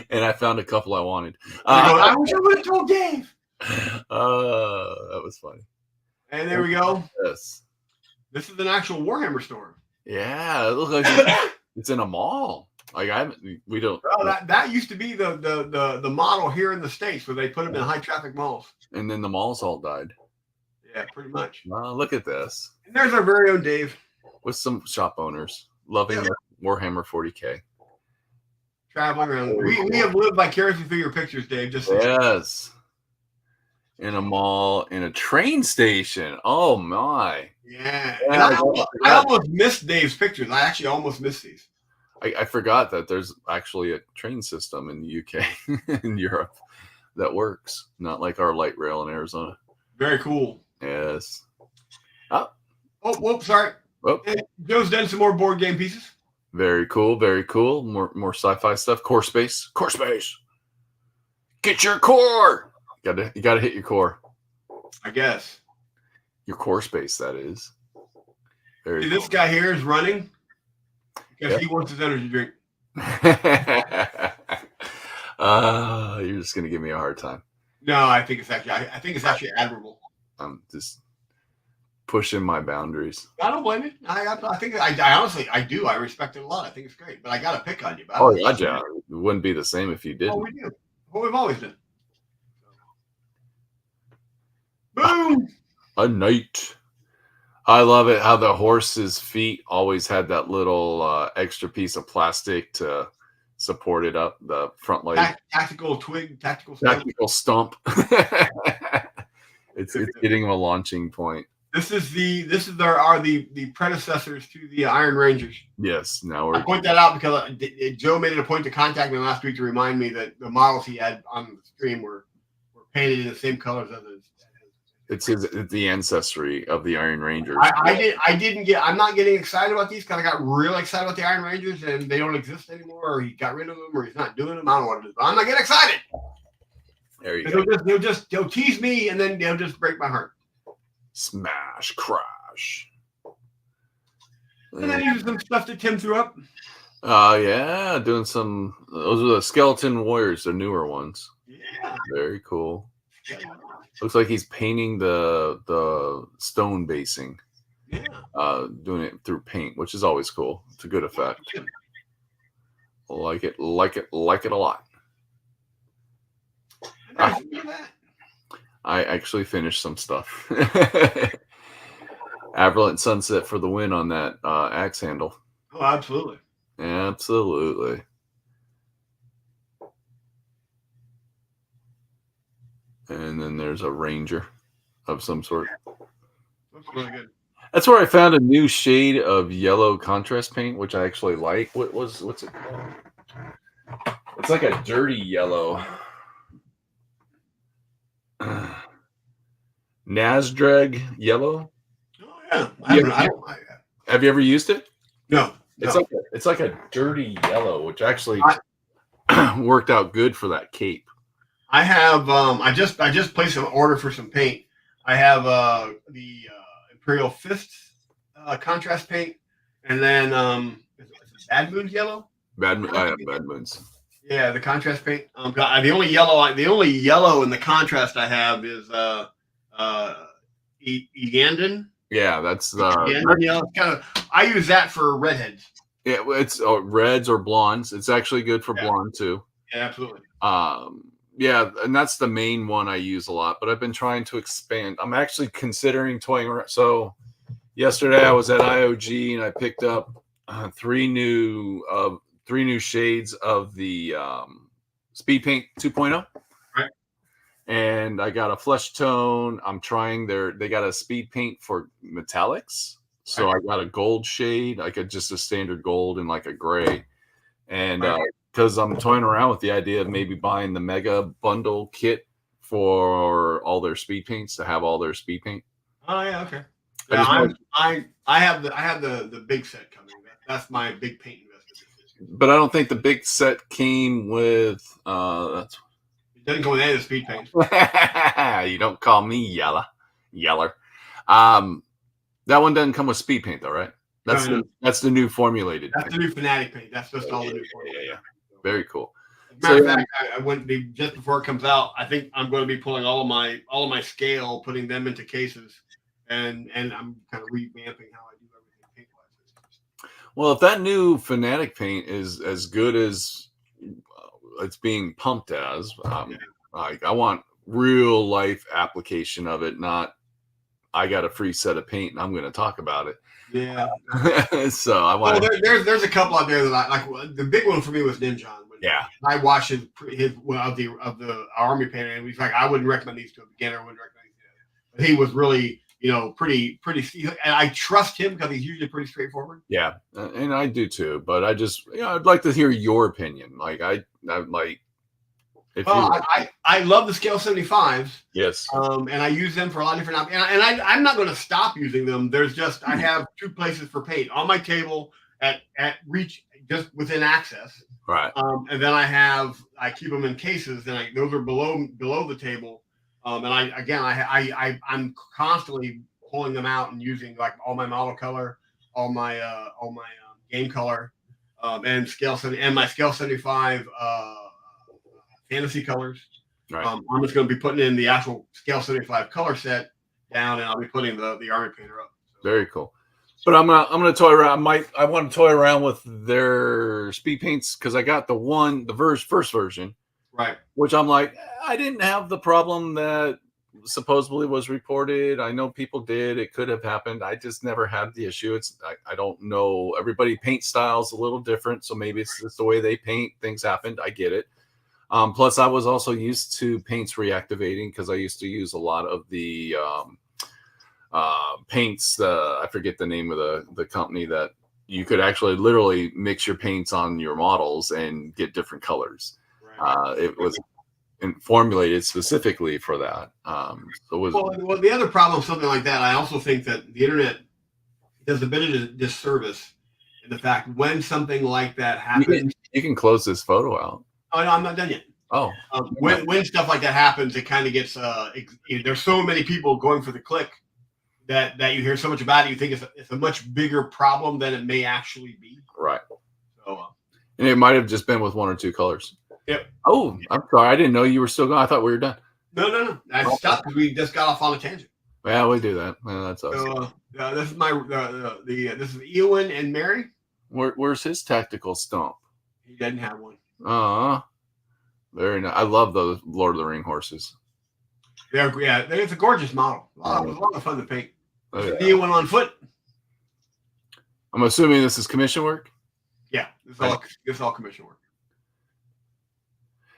And I found a couple I wanted. I wish I would have told Dave. That was funny. And there we go. Yes. This is an actual Warhammer store. Yeah, it looks like it's in a mall. Like we don't. Well, that used to be the model here in the States where they put them in high traffic malls. And then the malls all died. Yeah, pretty much. Look at this. And there's our very own Dave. With some shop owners loving Warhammer 40K. Traveling around. We have lived vicariously through your pictures, Dave. Yes. In a mall, in a train station. Oh my. Yeah. I almost missed Dave's pictures. I actually almost missed these. I forgot that there's actually a train system in the UK, in Europe, that works. Not like our light rail in Arizona. Very cool. Yes. Sorry. Oh. Joe's done some more board game pieces. Very cool. Very cool. More sci-fi stuff. Core space. Get your core. You gotta hit your core. I guess. Your core space, that is. See, this guy here is running because he wants his energy drink. You're just gonna give me a hard time. No, I think it's actually admirable. I'm just pushing my boundaries. I don't blame you. I think I honestly do. I respect it a lot. I think it's great, but I got to pick on you. Yeah. It wouldn't be the same if you didn't. Oh, we do. What we've always done. Boom. A knight. I love it how the horse's feet always had that little extra piece of plastic to support it up, the front leg. Tactical stump. It's getting a launching point. This is the predecessors to the Iron Rangers. Yes. I point that out because Joe made it a point to contact me last week to remind me that the models he had on the stream were painted in the same colors as his. It's the ancestry of the Iron Rangers. I'm not getting excited about these because I got real excited about the Iron Rangers and they don't exist anymore, or he got rid of them, or he's not doing them. I don't know what it is, but I'm not getting excited. There you go. They'll tease me and then they'll just break my heart. Smash, crash. And then use some stuff that Tim threw up. Yeah, doing some. Those are the Skeleton Warriors, the newer ones. Yeah, very cool. Yeah. Looks like he's painting the stone basing. Yeah. Doing it through paint, which is always cool. It's a good effect. Like it a lot. I actually finished some stuff. Averlant Sunset for the win on that axe handle. Oh, absolutely. Absolutely. And then there's a Ranger of some sort. Looks really good. That's where I found a new shade of yellow contrast paint, which I actually like. What's it called? It's like a dirty yellow. Nasdrag yellow. Oh yeah, Have you ever used it? No. It's like a dirty yellow, which actually worked out good for that cape. I have I just placed an order for some paint. I have the Imperial Fists contrast paint, and then is it Bad Moon's yellow. Bad Moons. Yeah, the contrast paint. The only yellow in the contrast I have is Egandan. Yeah, that's yellow. I use that for redheads. Yeah, it's reds or blondes. It's actually good for blonde too. Yeah, absolutely. Yeah, and that's the main one I use a lot. But I've been trying to expand. I'm actually considering toying around. So yesterday I was at IOG and I picked up three new shades of the Speed Paint 2.0. Right. And I got a flesh tone. I'm trying they got a Speed Paint for metallics. So I got a gold shade, like just a standard gold and like a gray. And because I'm toying around with the idea of maybe buying the mega bundle kit for all their speed paints to have all their speed paint. Oh yeah, okay. Yeah, I have the big set coming. That's my big paint investment. But I don't think the big set came with it doesn't come with any of the speed paints. You don't call me yeller. That one doesn't come with speed paint though, right? That's the new formulated. That's the new Fanatic paint. That's just all the new formulated. Yeah. Very cool. Matter of fact, I wouldn't be just before it comes out. I think I'm going to be pulling all of my scale, putting them into cases, and I'm kind of revamping how I do everything paint wise. Well, if that new Fanatic paint is as good as it's being pumped as, I want real life application of it, not I got a free set of paint and I'm going to talk about it. Yeah. So I want. There's a couple out there that I like. The big one for me was Ninjon. Yeah. I watched his of the army paint, and he's like, I wouldn't recommend these to a beginner. I wouldn't recommend these. But he was really, pretty. And I trust him because he's usually pretty straightforward. Yeah, and I do too. But I just, I'd like to hear your opinion. Like I like. I love the Scale 75s. Yes. And I use them for a lot of different and I'm not going to stop using them. There's just I have two places for paint on my table at reach, just within access. Right. And then I keep them in cases, and those are below the table. And I'm constantly pulling them out and using like all my model color, all my game color, and my Scale 75. Fantasy colors. Right. I'm just going to be putting in the actual Scale 75 color set down, and I'll be putting the army painter up. So. Very cool. But I'm gonna toy around. I want to toy around with their speed paints because I got the first version, right? Which I'm like, I didn't have the problem that supposedly was reported. I know people did. It could have happened. I just never had the issue. I don't know. Everybody paint styles a little different, so maybe it's just the way they paint. Things happened. I get it. Plus, I was also used to paints reactivating because I used to use a lot of the paints. I forget the name of the company that you could actually literally mix your paints on your models and get different colors. Right. It was formulated specifically for that. Well, the other problem with something like that, I also think that the internet does a bit of a disservice in the fact when something like that happens. You can close this photo out. Oh, no, I'm not done yet. Oh, when stuff like that happens, it kind of gets. There's so many people going for the click that you hear so much about it. You think it's a much bigger problem than it may actually be. Right. So, and it might have just been with one or two colors. Yep. Oh, I'm sorry. I didn't know you were still going. I thought we were done. No. I stopped because we just got off on a tangent. Yeah, we do that. Well, that's awesome. So, this is this is Ewan and Mary. Where's his tactical stomp? He doesn't have one. Very nice. I love those Lord of the Ring horses. It's a gorgeous model. It was a lot of fun to paint. You went on foot. I'm assuming this is commission work. Yeah, this is all commission work.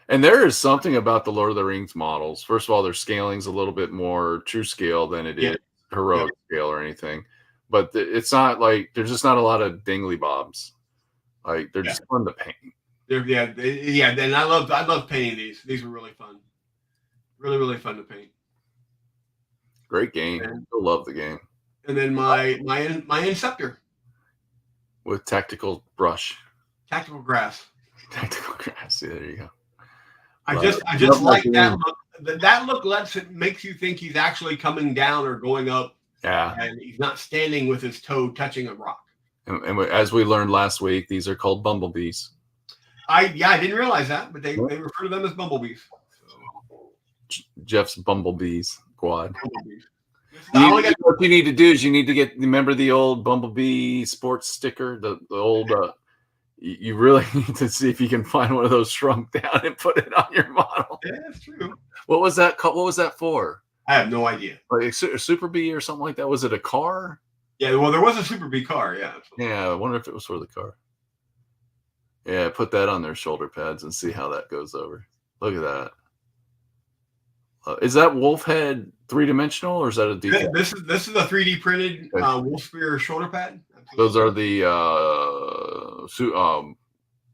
And there is something about the Lord of the Rings models. First of all, their scaling's a little bit more true scale than it is heroic scale or anything. But it's not like there's just not a lot of dingly bobs. Like they're just fun to paint. Yeah. And I love painting these. These were really fun. Really, really fun to paint. Great game. And, I love the game. and then my Inceptor. With tactical brush. Tactical grass. Tactical grass. Yeah, there you go. I just like that look. That look makes you think he's actually coming down or going up. Yeah. And he's not standing with his toe touching a rock. And as we learned last week, these are called bumblebees. I didn't realize that, but they refer to them as bumblebees. So. Jeff's bumblebees squad. Bumblebees. What you need to do is you need to remember the old Bumblebee sports sticker, the old. You really need to see if you can find one of those shrunk down and put it on your model. Yeah, that's true. What was that called? What was that for? I have no idea. Like a Super Bee or something like that? Was it a car? Yeah, well, there was a Super Bee car. Yeah. Yeah, I wonder if it was for the car. Yeah, put that on their shoulder pads and see how that goes over. Look at that. Is that wolf head 3-dimensional or is that a detail? This is a 3D printed wolf spear shoulder pad. Absolutely. Those are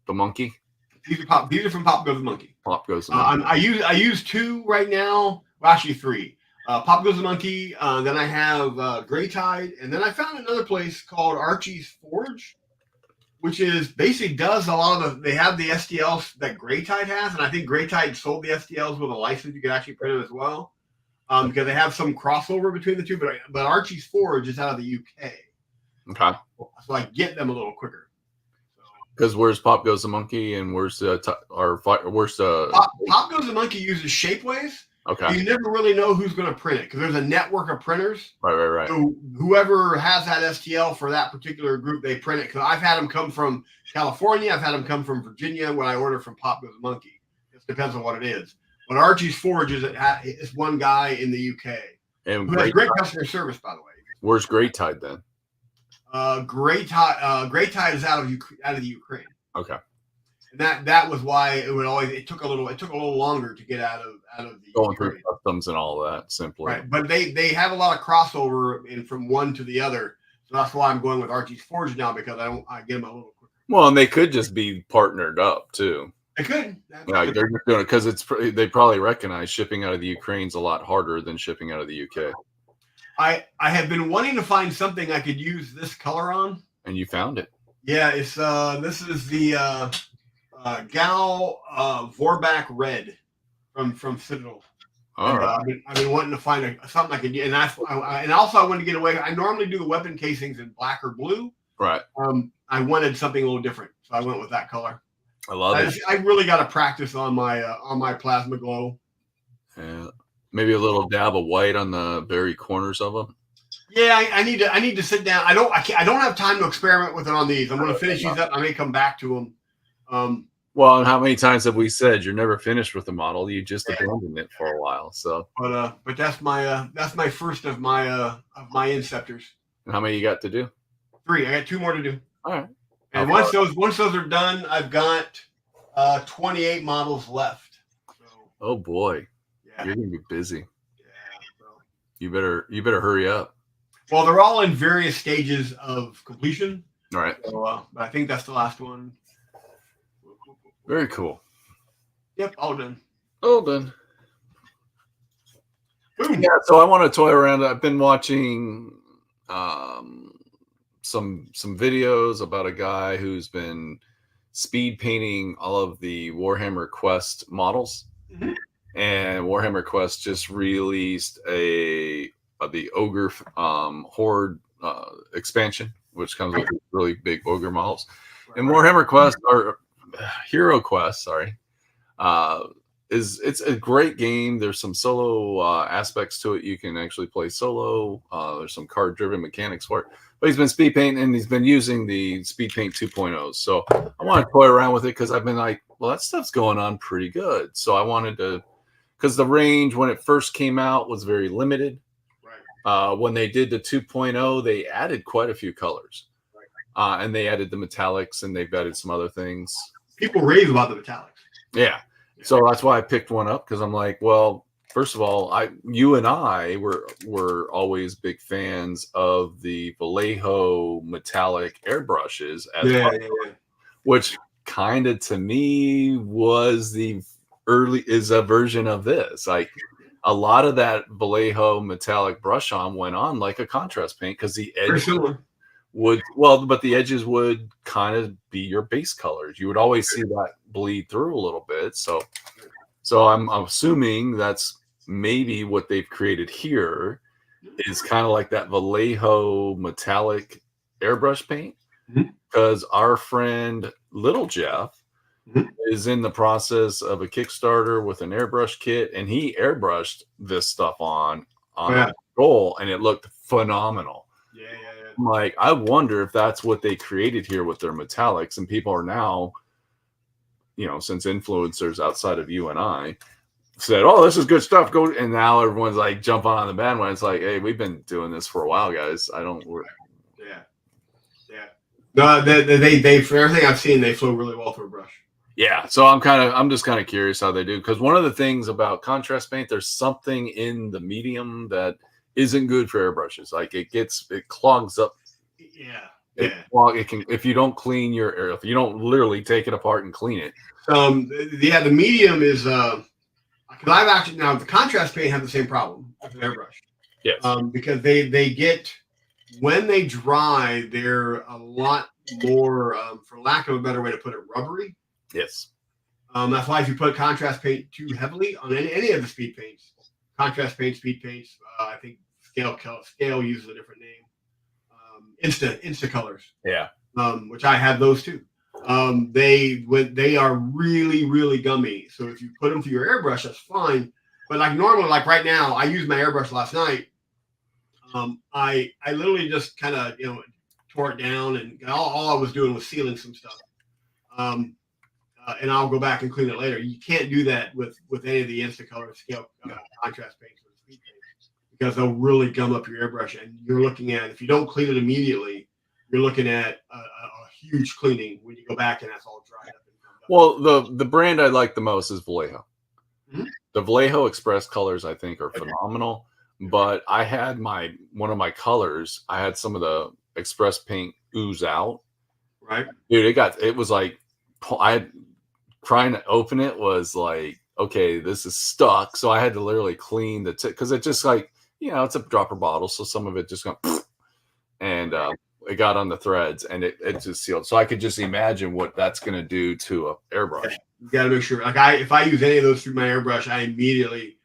the monkey. These are from Pop Goes the Monkey. Pop Goes the Monkey. I use 2 right now. Well, actually 3. Pop Goes the Monkey. Then I have Gray Tide, and then I found another place called Archie's Forge, which is basically does a lot of they have the STLs that Gray Tide has, and I think Gray Tide sold the STLs with a license. You could actually print them as well, because they have some crossover between the two. But Archie's Forge is out of the UK. Okay. So I get them a little quicker. Because where's Pop Goes the Monkey and where's Pop Goes the Monkey uses Shapeways. Okay. You never really know who's going to print it because there's a network of printers. Right. So whoever has that STL for that particular group, they print it. Because I've had them come from California. I've had them come from Virginia when I order from Pop Goes the Monkey. It depends on what it is. But Archie's Forge is one guy in the UK. And who has great customer service, by the way. Where's Gray Tide then? Gray Tide is out of the Ukraine. Okay. And that was why it took a little longer to get out of the going through customs and all that simply. Right, but they have a lot of crossover from one to the other, so that's why I'm going with Archie's Forge now because I get them a little quicker. Well, and they could just be partnered up too. They could. Yeah, they're just doing it because they probably recognize shipping out of the Ukraine's a lot harder than shipping out of the UK. I have been wanting to find something I could use this color on, and you found it. Yeah, it's this is the Gal Vorback Red from Citadel. All right. I've been wanting to find something I could do, and also I wanted to get away. I normally do the weapon casings in black or blue. Right. I wanted something a little different, so I went with that color. I love it. I really got to practice on my plasma glow. Yeah. Maybe a little dab of white on the very corners of them. Yeah, I need to sit down. I don't have time to experiment with it on these. I'm going to finish these up. I may come back to them. Well, and how many times have we said you're never finished with the model? You just abandoned it for a while. So, but that's my first of my Inceptors. And how many you got to do? 3. I got 2 more to do. All right. And once those are done, I've got 28 models left. So, oh boy, yeah. You're gonna be busy. Yeah. So. You better hurry up. Well, they're all in various stages of completion. All right. So, but I think that's the last one. Very cool. Yep, all done. All done. Boom. Yeah, so I want to toy around. I've been watching some videos about a guy who's been speed painting all of the Warhammer Quest models. Mm-hmm. And Warhammer Quest just released the Ogre Horde expansion, which comes with really big Ogre models. And Warhammer Quest or Hero Quest, it's a great game. There's some solo aspects to it. You can actually play solo. There's some card-driven mechanics for it. But he's been speed painting and he's been using the Speed Paint 2.0. So I want to toy around with it because I've been like, well, that stuff's going on pretty good. So I wanted to, because the range when it first came out was very limited. Right. When they did the 2.0, they added quite a few colors. Right. And they added the metallics and they've added some other things. People rave about the metallics. Yeah. So that's why I picked one up because I'm like, well, first of all, you and I were always big fans of the Vallejo metallic airbrushes, which kind of to me was is a version of this. Like a lot of that Vallejo metallic brush on went on like a contrast paint because the Very edge similar. but the edges would kind of be your base colors. You would always see that bleed through a little bit. So I'm assuming that's maybe what they've created here is kind of like that Vallejo metallic airbrush paint. Mhm. Because our friend Little Jeff Mhm. is in the process of a Kickstarter with an airbrush kit, and he airbrushed this stuff on Yeah. a goal, and it looked phenomenal. Yeah. I'm like, I wonder if that's what they created here with their metallics, and people are now, since influencers outside of you and I said, "Oh, this is good stuff," go, and now everyone's like jumping on the bandwagon. It's like, hey, we've been doing this for a while, guys. Yeah. No, they for everything I've seen, they flow really well through a brush. Yeah, so I'm just kind of curious how they do, because one of the things about contrast paint, there's something in the medium that isn't good for airbrushes. Like it clogs up. Yeah. It can, if you don't if you don't literally take it apart and clean it. The medium is because I've actually now the contrast paint have the same problem with an airbrush. Yes. Because they get when they dry, they're a lot more, for lack of a better way to put it, rubbery. Yes. That's why if you put contrast paint too heavily on any of the speed paints, contrast paint, speed paints, I think Scale uses a different name. Insta colors. Yeah. Which I have those too. They are really, really gummy. So if you put them through your airbrush, that's fine. But like normally, like right now, I used my airbrush last night. I literally just kind of tore it down, and all I was doing was sealing some stuff. And I'll go back and clean it later. You can't do that with any of the Instacolor Scale contrast paints or speed paints because they'll really gum up your airbrush. And you're looking at, if you don't clean it immediately, you're looking at a huge cleaning when you go back and that's all dried up. Well, the brand I like the most is Vallejo. Mm-hmm. The Vallejo Express colors I think are phenomenal. But I had one of my colors, I had some of the Express paint ooze out. Right. Dude, it was like, trying to open it was like, okay, this is stuck. So I had to literally clean the tip because it just like, it's a dropper bottle. So some of it just got, and it got on the threads and it just sealed. So I could just imagine what that's going to do to a airbrush. Yeah, you got to make sure, like if I use any of those through my airbrush, I immediately,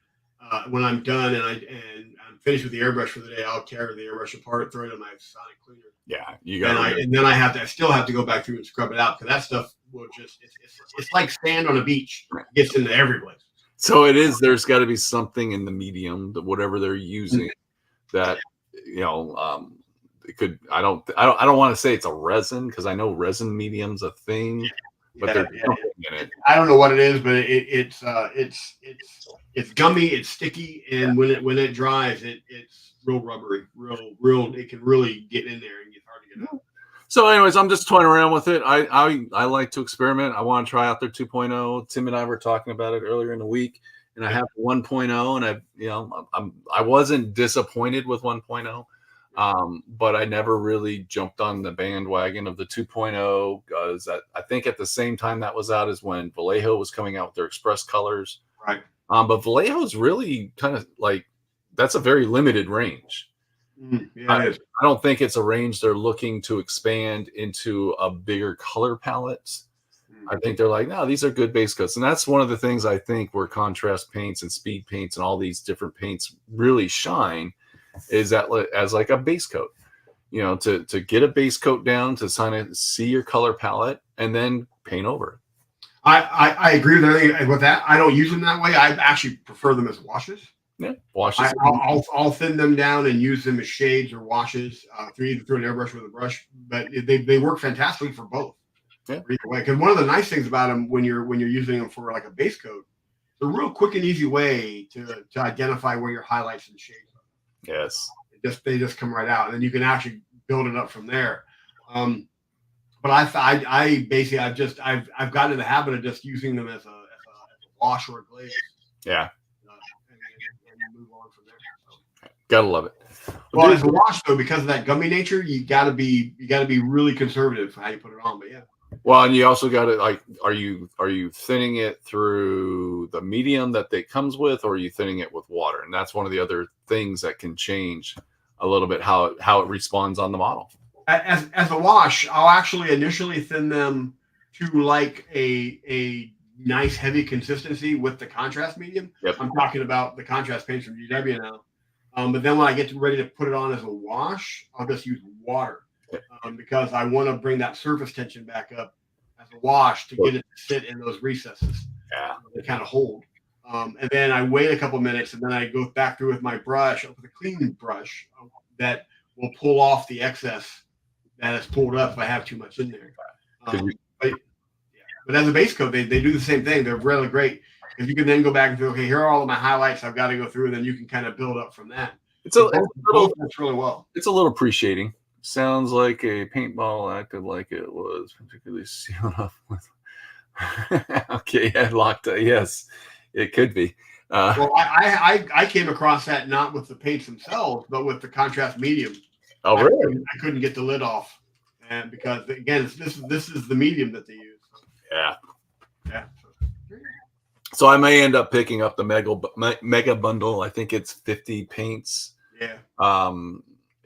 when I'm done and I'm finished with the airbrush for the day, I'll tear the airbrush apart, throw it in my sonic cleaner. Yeah, you got. And then I still have to go back through and scrub it out because that stuff will it's like sand on a beach. It gets into every place. So it is. There's got to be something in the medium that whatever they're using that it could. I don't want to say it's a resin because I know resin medium's a thing, but there's something in it. I don't know what it is, but it's gummy, it's sticky, and when it dries, it's real rubbery, real. It can really get in there and get hard to get out. So, anyways, I'm just toying around with it. I like to experiment. I want to try out their 2.0. Tim and I were talking about it earlier in the week, and I have 1.0, and I wasn't disappointed with 1.0. But I never really jumped on the bandwagon of the 2.0 because I think at the same time that was out is when Vallejo was coming out with their Express colors. Right. But Vallejo is really kind of like, that's a very limited range. Yeah, I don't think it's a range they're looking to expand into a bigger color palette. I think they're like, no, these are good base coats. And that's one of the things I think where contrast paints and speed paints and all these different paints really shine is that as like a base coat, to get a base coat down, to kind of see your color palette and then paint over it. I agree with that. I don't use them that way. I actually prefer them as washes. Yeah, washes. I'll thin them down and use them as shades or washes either through an airbrush with a brush. But they work fantastically for both. Yeah. Either way, because one of the nice things about them when you're using them for like a base coat, it's a real quick and easy way to identify where your highlights and shades are. Yes. They just come right out, and then you can actually build it up from there. But I basically I've gotten in the habit of just using them as a wash or a glaze. Yeah. And move on from there. So. Gotta love it. Well, as a wash though, because of that gummy nature, you gotta be really conservative how you put it on. But yeah. Well, and you also got to like, are you thinning it through the medium that it comes with, or are you thinning it with water? And that's one of the other things that can change a little bit how it responds on the model. As a wash, I'll actually initially thin them to like a nice heavy consistency with the contrast medium. Yep. I'm talking about the contrast paints from GW now. But then when I get ready to put it on as a wash, I'll just use water because I want to bring that surface tension back up as a wash to get it to sit in those recesses. Yeah. They kind of hold. And then I wait a couple minutes, and then I go back through with my brush, with a clean brush that will pull off the excess that is pulled up if I have too much in there. But as a base coat, they do the same thing. They're really great because you can then go back and say, okay, here are all of my highlights I've got to go through, and then you can kind of build up from that. It's really well. It's a little appreciating. Sounds like a paint bottle acted like it was particularly sealed up with. Okay, yeah, locked. Yes, it could be. Well, I came across that not with the paints themselves, but with the contrast medium. Oh, really? I couldn't get the lid off, and because again, this is the medium that they use. Yeah. Yeah. So I may end up picking up the mega bundle. I think it's 50 paints. Yeah.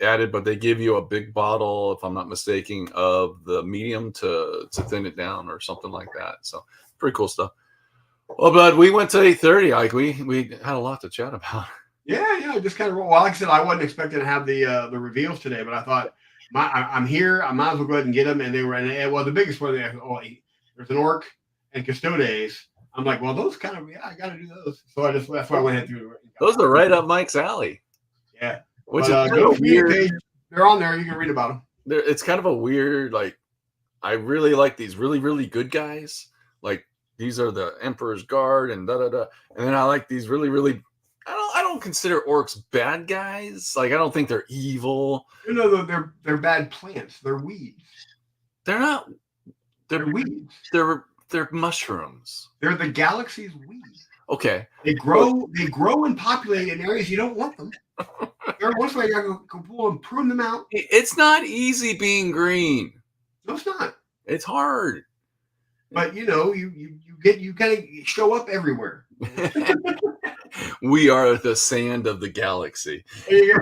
Added, but they give you a big bottle, if I'm not mistaken, of the medium to thin it down or something like that. So pretty cool stuff. Well, but we went to 8:30. Like we had a lot to chat about. Yeah, just kind of. Well, like I said, I wasn't expecting to have the reveals today, but I thought I'm here. I might as well go ahead and get them. And they were, well, the biggest one. There's an orc and custodes. I'm like, well, those kind of, I got to do those. So that's why I went ahead through. Those are right up Mike's alley. Yeah, which is kind of weird. Page. They're on there. You can read about them. It's kind of a weird, like, I really like these really, really good guys. Like, these are the Emperor's Guard and da-da-da. And then I like these really, really, I don't consider orcs bad guys. Like, I don't think they're evil. They're bad plants. They're weeds. They're not. They're weeds. They're mushrooms. They're the galaxy's weeds. Okay. They grow and populate in areas you don't want them. Every once in a while, you gotta go pull and prune them out. It's not easy being green. No, it's not. It's hard. But you kind of show up everywhere. We are the sand of the galaxy. There you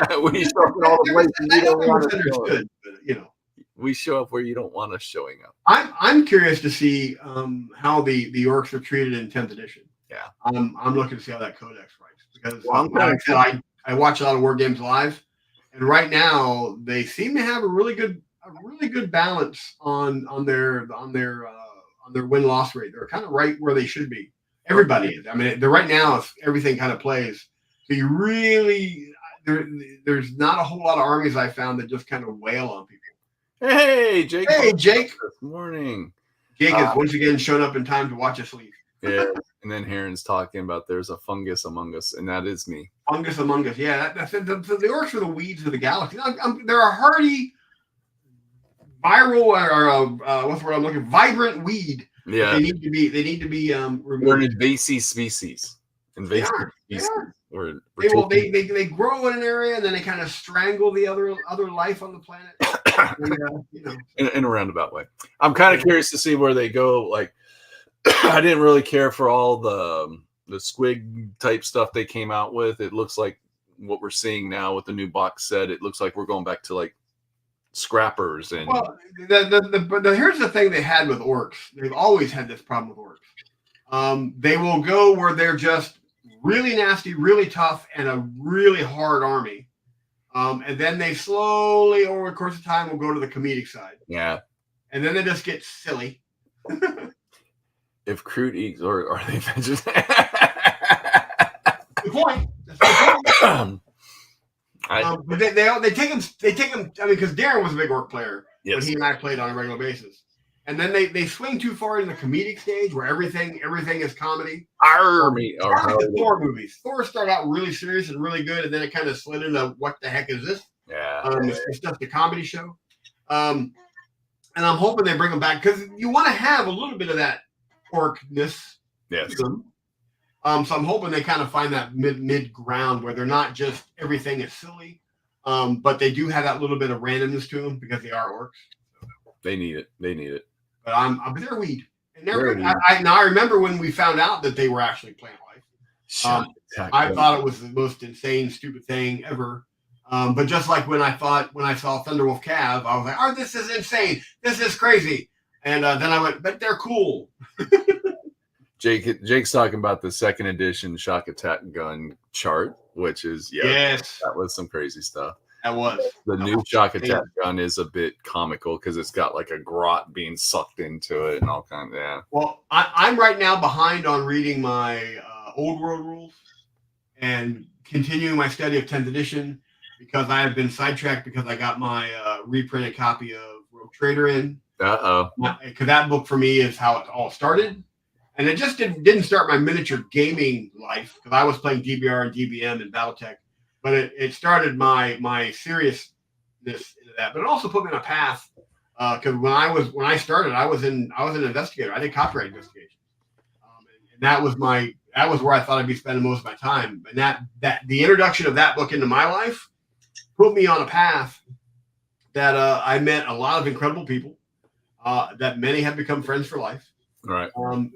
go. We show up in all the places you don't want to show up. But, we show up where you don't want us showing up. I'm curious to see how the orcs are treated in 10th edition. Yeah. I'm looking to see how that codex writes because like I said, I watch a lot of war games live, and right now they seem to have a really good balance on their win-loss rate. They're kind of right where they should be. Everybody is. I mean, they're right now. Everything kind of plays. So you really there's not a whole lot of armies I found that just kind of wail on people. Hey, Jake. Hey, Jake. Good morning. Jake has once again shown up in time to watch us leave. Yeah, and then Heron's talking about there's a fungus among us, and that is me. Fungus among us. Yeah, that's the orcs are the weeds of the galaxy. They're a hardy, viral, or what's the word I'm looking? Vibrant weed. Yeah, they need to be removed. We're an invasive species. They grow in an area and then they kind of strangle the other life on the planet. In a roundabout way. I'm kind of curious to see where they go. Like, I didn't really care for all the squig type stuff they came out with. It looks like what we're seeing now with the new box set. It looks like we're going back to like scrappers and. Well, here's the thing they had with orcs. They've always had this problem with orcs. They will go where they're just really nasty, really tough, and a really hard army. And then they slowly, over the course of time, will go to the comedic side. Yeah. And then they just get silly. If crude eats, or are they vegetarian? Good point. That's the point. But they take him. I mean, because Darren was a big orc player when he and I played on a regular basis. And then they swing too far in the comedic stage where everything is comedy. The Thor movies. Thor started out really serious and really good, and then it kind of slid into what the heck is this? Yeah. It's just a comedy show. And I'm hoping they bring them back because you want to have a little bit of that orcness. Yes. So I'm hoping they kind of find that mid ground where they're not just everything is silly, but they do have that little bit of randomness to them because they are orcs. They need it. but they're weed, and they're good. I remember when we found out that they were actually plant life. I thought it was the most insane, stupid thing ever. But just like when I saw Thunderwolf Cav, I was like, "Oh, this is insane! This is crazy!" And then I went, "But they're cool." Jake's talking about the second edition shock attack gun chart, which is yes, that was some crazy stuff. That was the new shock attack gun is a bit comical because it's got like a grot being sucked into it and all kinds. Yeah. Well, I'm right now behind on reading my Old World rules and continuing my study of 10th edition because I have been sidetracked because I got my reprinted copy of Rogue Trader in. Because that book for me is how it all started. And it just didn't start my miniature gaming life because I was playing DBR and DBM and BattleTech. But it started my seriousness into that. But it also put me on a path because when I started, I was an investigator. I did copyright investigation, and that was where I thought I'd be spending most of my time. And that the introduction of that book into my life put me on a path that I met a lot of incredible people. That many have become friends for life. Right.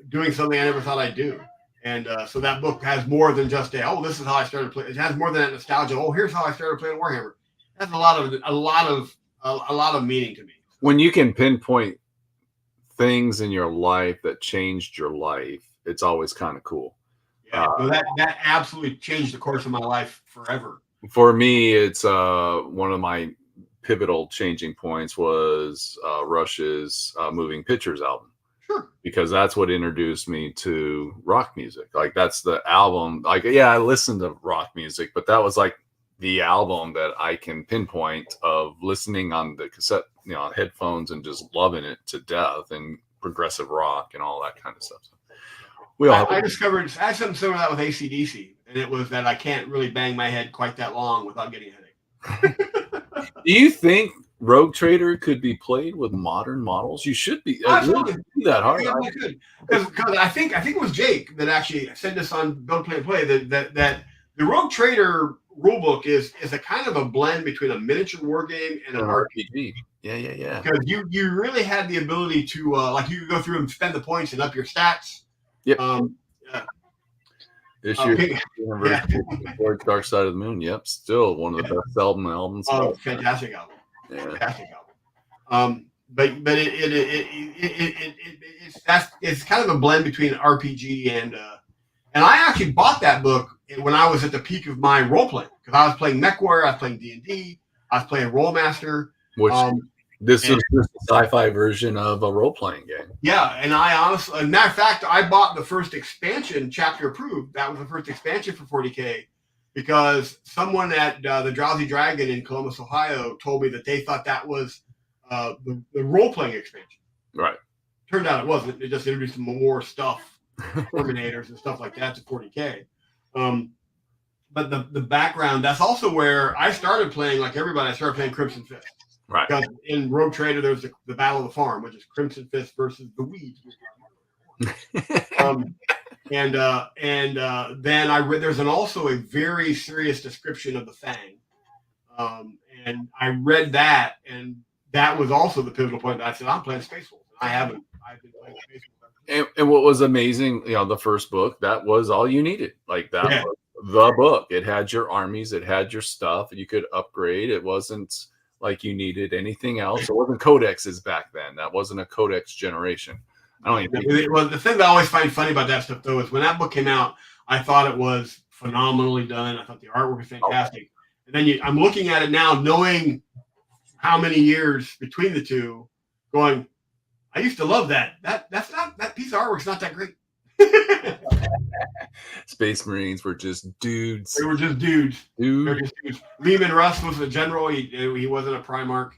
Doing something I never thought I'd do. And so that book has more than just this is how I started playing. It has more than that nostalgia. Oh, here's how I started playing Warhammer. That's a lot of meaning to me. When you can pinpoint things in your life that changed your life, it's always kind of cool. Yeah, so that absolutely changed the course of my life forever. For me, it's one of my pivotal changing points was Rush's Moving Pictures album. Sure. Because that's what introduced me to rock music. Like that's the album. Like, yeah, I listened to rock music, but that was like the album that I can pinpoint of listening on the cassette, on headphones and just loving it to death and progressive rock and all that kind of stuff. So I discovered I had something similar to that with AC/DC, and it was that I can't really bang my head quite that long without getting a headache. Do you think Rogue Trader could be played with modern models? You should be. Absolutely. That hard. Yeah, I could. Because I think it was Jake that actually sent us on Build Play and Play that the Rogue Trader rulebook is a kind of a blend between a miniature war game and an RPG. Yeah. Because you really had the ability to like you could go through and spend the points and up your stats. Yep. This year, Dark Side of the Moon. Yep, still one of the best albums. Oh, fantastic album! Yeah. Fantastic album. But it's kind of a blend between RPG and I actually bought that book when I was at the peak of my role playing because I was playing MechWarrior, I was playing D&D, I was playing Rolemaster. Which this is the sci-fi version of a role-playing game. Yeah, and I honestly, matter of fact, I bought the first expansion, chapter approved. That was the first expansion for 40K because someone at the Drowsy Dragon in Columbus, Ohio, told me that they thought that was the role-playing expansion. Right. Turned out it wasn't. It just introduced more stuff, Terminators and stuff like that to 40K. But the background, that's also where I started playing, like everybody, I started playing Crimson Fist. Right. Because in Rogue Trader, there's the Battle of the Farm, which is Crimson Fist versus the Weeds. Then I read there's also a very serious description of the Fang, and I read that, and that was also the pivotal point. That I said I'm playing Space Wolves. I've been playing Space Wolves. And what was amazing, the first book, that was all you needed. Like that was the book. It had your armies, it had your stuff, you could upgrade. It wasn't like you needed anything else. It wasn't codexes back then. That wasn't a codex generation. I don't even think the thing that I always find funny about that stuff, though, is when that book came out, I thought it was phenomenally done. I thought the artwork was fantastic. And then I'm looking at it now, knowing how many years between the two, going, I used to love that. That piece of artwork's not that great. Space Marines were just dudes. They were just dudes. Dudes. Lehman Russ was a general. He wasn't a Primarch.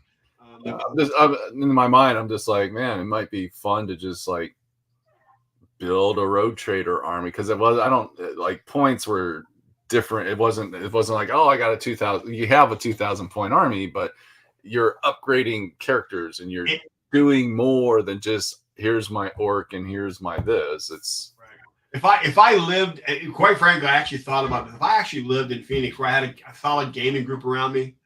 In my mind, I'm just like, man, it might be fun to just like build a Rogue Trader army because points were different. It wasn't like, oh, I got a 2,000. You have a 2,000 point army, but you're upgrading characters and you're doing more than just here's my orc and here's my this. It's right. If I lived, quite frankly, I actually thought about this. If I actually lived in Phoenix where I had a solid gaming group around me,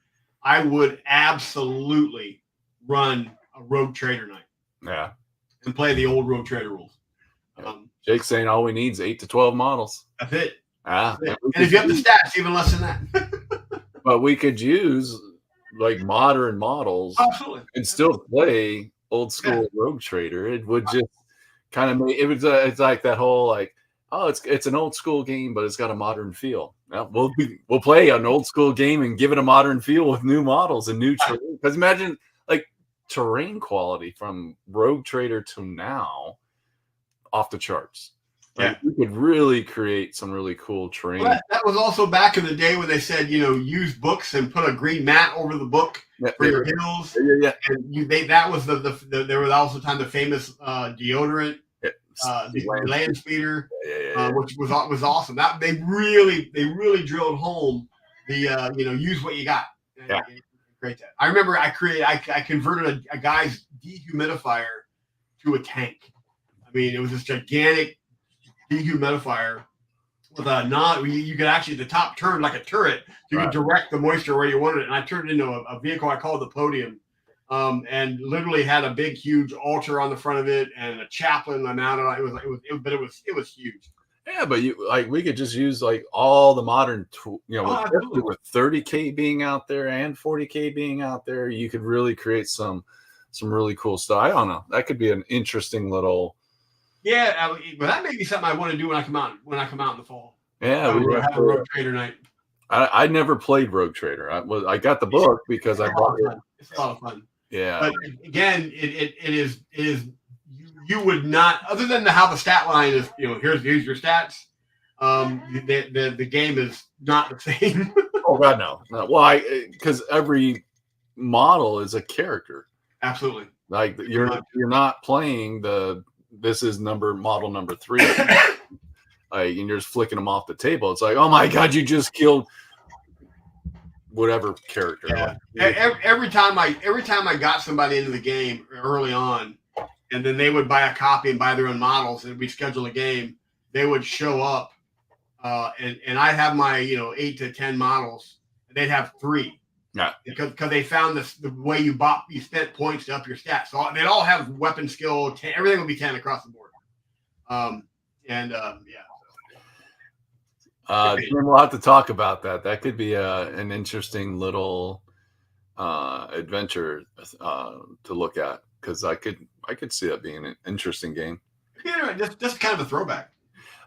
I would absolutely run a Rogue Trader night. Yeah. and play the old Rogue Trader rules. Jake's saying all we need is 8 to 12 models. That's it. Ah, that's it. And if you have the stats, even less than that. But we could use like modern models and still play old school Rogue Trader. It would just kind of make it's like that whole like, oh, it's an old school game, but it's got a modern feel. Well, we'll play an old school game and give it a modern feel with new models and new terrain. Because imagine like terrain quality from Rogue Trader to now, off the charts. Like, you could really create some really cool terrain. Well, that was also back in the day when they said, use books and put a green mat over the book for your hills. Yeah. And that was there was also time the famous deodorant, the land speeder, which was awesome. That they really drilled home the use what you got. And create that. I remember I converted a guy's dehumidifier to a tank. I mean, it was this gigantic dehumidifier with you could actually, the top turned like a turret. You could direct the moisture where you wanted it. And I turned it into a vehicle I called the Podium, and literally had a big, huge altar on the front of it and a chaplain mounted on it. It was huge. Yeah, but we could just use like all the modern with 30K being out there and 40K being out there, you could really create some really cool stuff. I don't know. That could be an interesting little. Yeah, but that may be something I want to do when I come out in the fall. Yeah, we have a Rogue Trader night. I never played Rogue Trader. I got the book because I bought it. It's a lot of fun. Yeah, but again, it is you would not, other than how the stat line is. Here's your stats. The game is not the same. Oh God, no. Well, because every model is a character. Absolutely. Like you're not playing this is model number 3. And you're just flicking them off the table. It's like, oh my God, you just killed whatever character. Yeah. Every time I got somebody into the game early on, and then they would buy a copy and buy their own models, and we schedule a game, they would show up, and I'd have my 8 to 10 models, and they'd have 3. Yeah, because they found the way you spent points to up your stats. So they'd all have weapon skill. Everything would be 10 across the board. We'll have to talk about that. That could be an interesting little adventure to look at, because I could see that being an interesting game. Yeah, just kind of a throwback.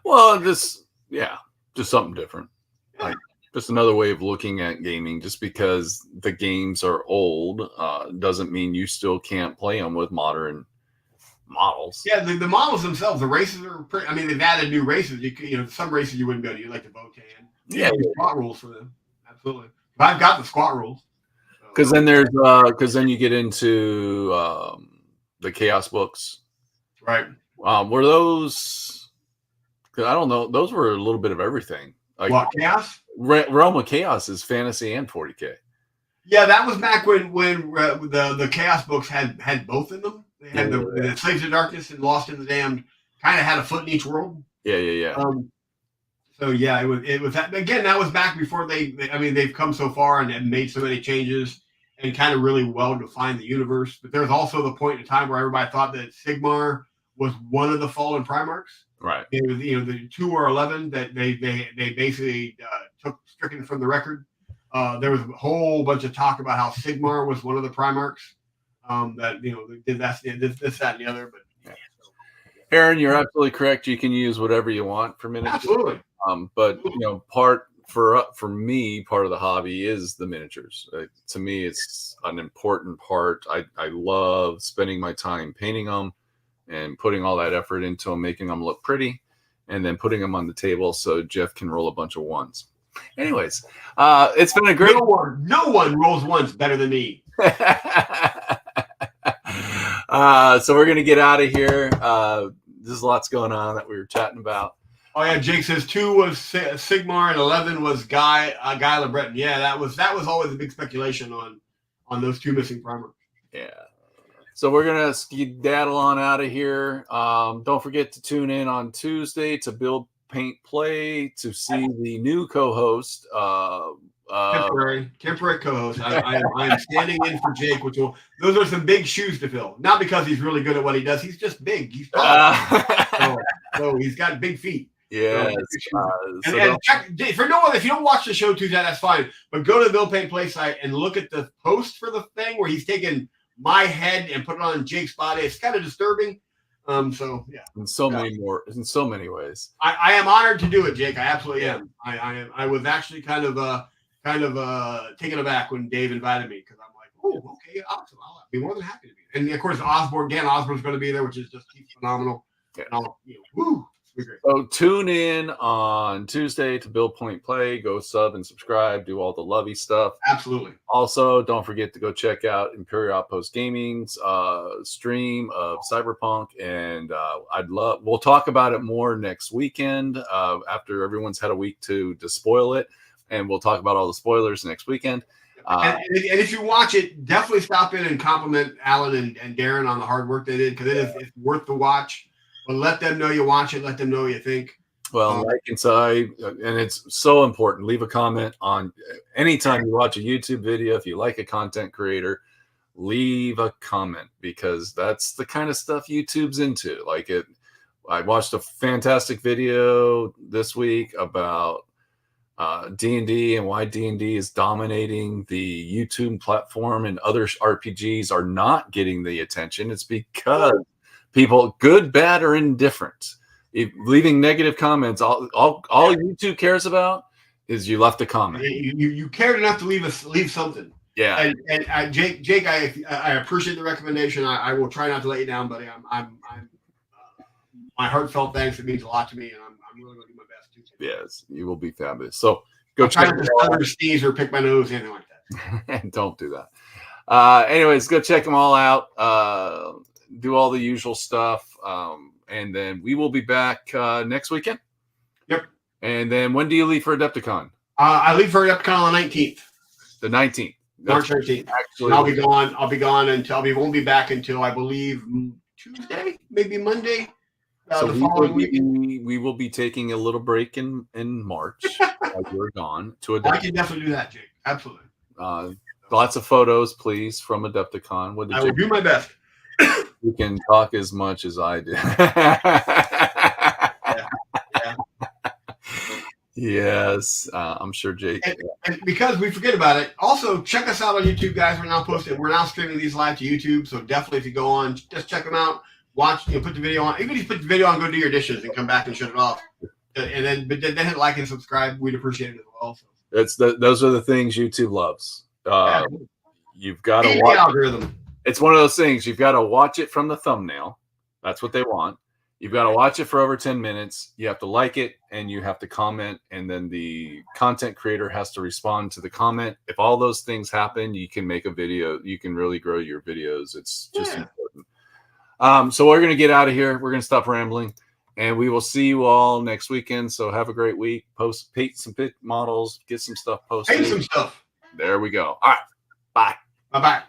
Well, just something different. Yeah. Just another way of looking at gaming. Just because the games are old doesn't mean you still can't play them with modern models. Yeah, the models themselves, the races are pretty. I mean, they've added new races. Some races you wouldn't go to. Like the Votan. Yeah, squat rules for them. Absolutely. But I've got the squat rules. Because then then you get into the Chaos books. Right. Were those? Because I don't know. Those were a little bit of everything. Like what, Chaos? Realm of Chaos is fantasy and 40K. Yeah, that was back when the Chaos books had both in them. They had the Slaves of Darkness and Lost in the Damned, kind of had a foot in each world. Yeah. So yeah, it was that. Again, that was back before they've come so far and made so many changes and kind of really well defined the universe. But there was also the point in time where everybody thought that Sigmar was one of the fallen Primarchs. Right. It was, the 2 or 11 that they basically took stricken from the record. There was a whole bunch of talk about how Sigmar was one of the Primarchs. That did this, that, and the other. But yeah. Aaron, you're absolutely correct. You can use whatever you want for miniatures. Absolutely. But part for me, part of the hobby is the miniatures. To me, it's an important part. I love spending my time painting them and putting all that effort into them, making them look pretty, and then putting them on the table so Jeff can roll a bunch of ones. Anyways, it's been a great. No one rolls ones better than me. So we're gonna get out of here. There's lots going on that we were chatting about. Oh yeah, Jake says 2 was Sigmar and 11 was Guy LeBreton. Yeah, that was always a big speculation on those 2 missing primers. Yeah. So we're gonna skedaddle on out of here. Don't forget to tune in on Tuesday to Build, Paint, Play to see the new co-host temporary co-host. I'm standing in for Jake, those are some big shoes to fill. Not because he's really good at what he does. He's just big. He's tall. So he's got big feet. Yes. And check for no one. If you don't watch the show Tuesday, that's fine. But go to the Bill Payne Play site and look at the post for the thing where he's taken my head and put it on Jake's body. It's kind of disturbing. So yeah. In so many ways. I am honored to do it, Jake. I absolutely am. I was actually kind of taken aback when Dave invited me because I'm like, oh, okay, awesome. I'll be more than happy to be there. And of course, Dan Osborne's going to be there, which is just phenomenal. Yeah. And woo. So tune in on Tuesday to Bill Point Play. Go sub and subscribe. Do all the lovey stuff. Absolutely. Also, don't forget to go check out Imperial Outpost Gaming's stream of Cyberpunk, and we'll talk about it more next weekend after everyone's had a week to spoil it, and we'll talk about all the spoilers next weekend. And if you watch it, definitely stop in and compliment Alan and Darren on the hard work they did, because it's worth the watch. But let them know you watch it. Let them know what you think. Well, like inside, and it's so important. Leave a comment on anytime you watch a YouTube video. If you like a content creator, leave a comment, because that's the kind of stuff YouTube's into. I watched a fantastic video this week about D&D and why D&D is dominating the YouTube platform, and other RPGs are not getting the attention. It's because people, good, bad, or indifferent, leaving negative comments. All YouTube cares about is you left a comment. You cared enough to leave something. Yeah. And Jake, I appreciate the recommendation. I will try not to let you down, buddy. I'm my heartfelt thanks. It means a lot to me, and I'm really going to do my best too. Yes, you will be fabulous. So go try not to sneeze or pick my nose, anything like that. Don't do that. Anyways, go check them all out. Do all the usual stuff, and then we will be back next weekend. Yep. And then when do you leave for Adepticon? I leave for Adepticon on the 19th. The 19th. March 19th. Actually, I'll be gone. Until we won't be back until I believe Tuesday, maybe Monday. So the following week. We will be taking a little break in March. We're gone to Adepticon. I can definitely do that, Jake. Absolutely. Lots of photos, please, from Adepticon. I will do my best. You can talk as much as I do. Yeah. Yes, I'm sure Jake. And because we forget about it, also check us out on YouTube, guys. We're now streaming these live to YouTube. So definitely, if you go on, just check them out. Watch, put the video on. Even if you put the video on, go do your dishes and come back and shut it off. And then hit like and subscribe. We'd appreciate it as well. So. Those are the things YouTube loves. You've got to watch the algorithm. It's one of those things. You've got to watch it from the thumbnail. That's what they want. You've got to watch it for over 10 minutes. You have to like it, and you have to comment, and then the content creator has to respond to the comment. If all those things happen, you can make a video. You can really grow your videos. It's just important. So we're going to get out of here. We're going to stop rambling, and we will see you all next weekend. So have a great week. Paint some pic models. Get some stuff posted. Paint some stuff. There we go. All right. Bye. Bye-bye.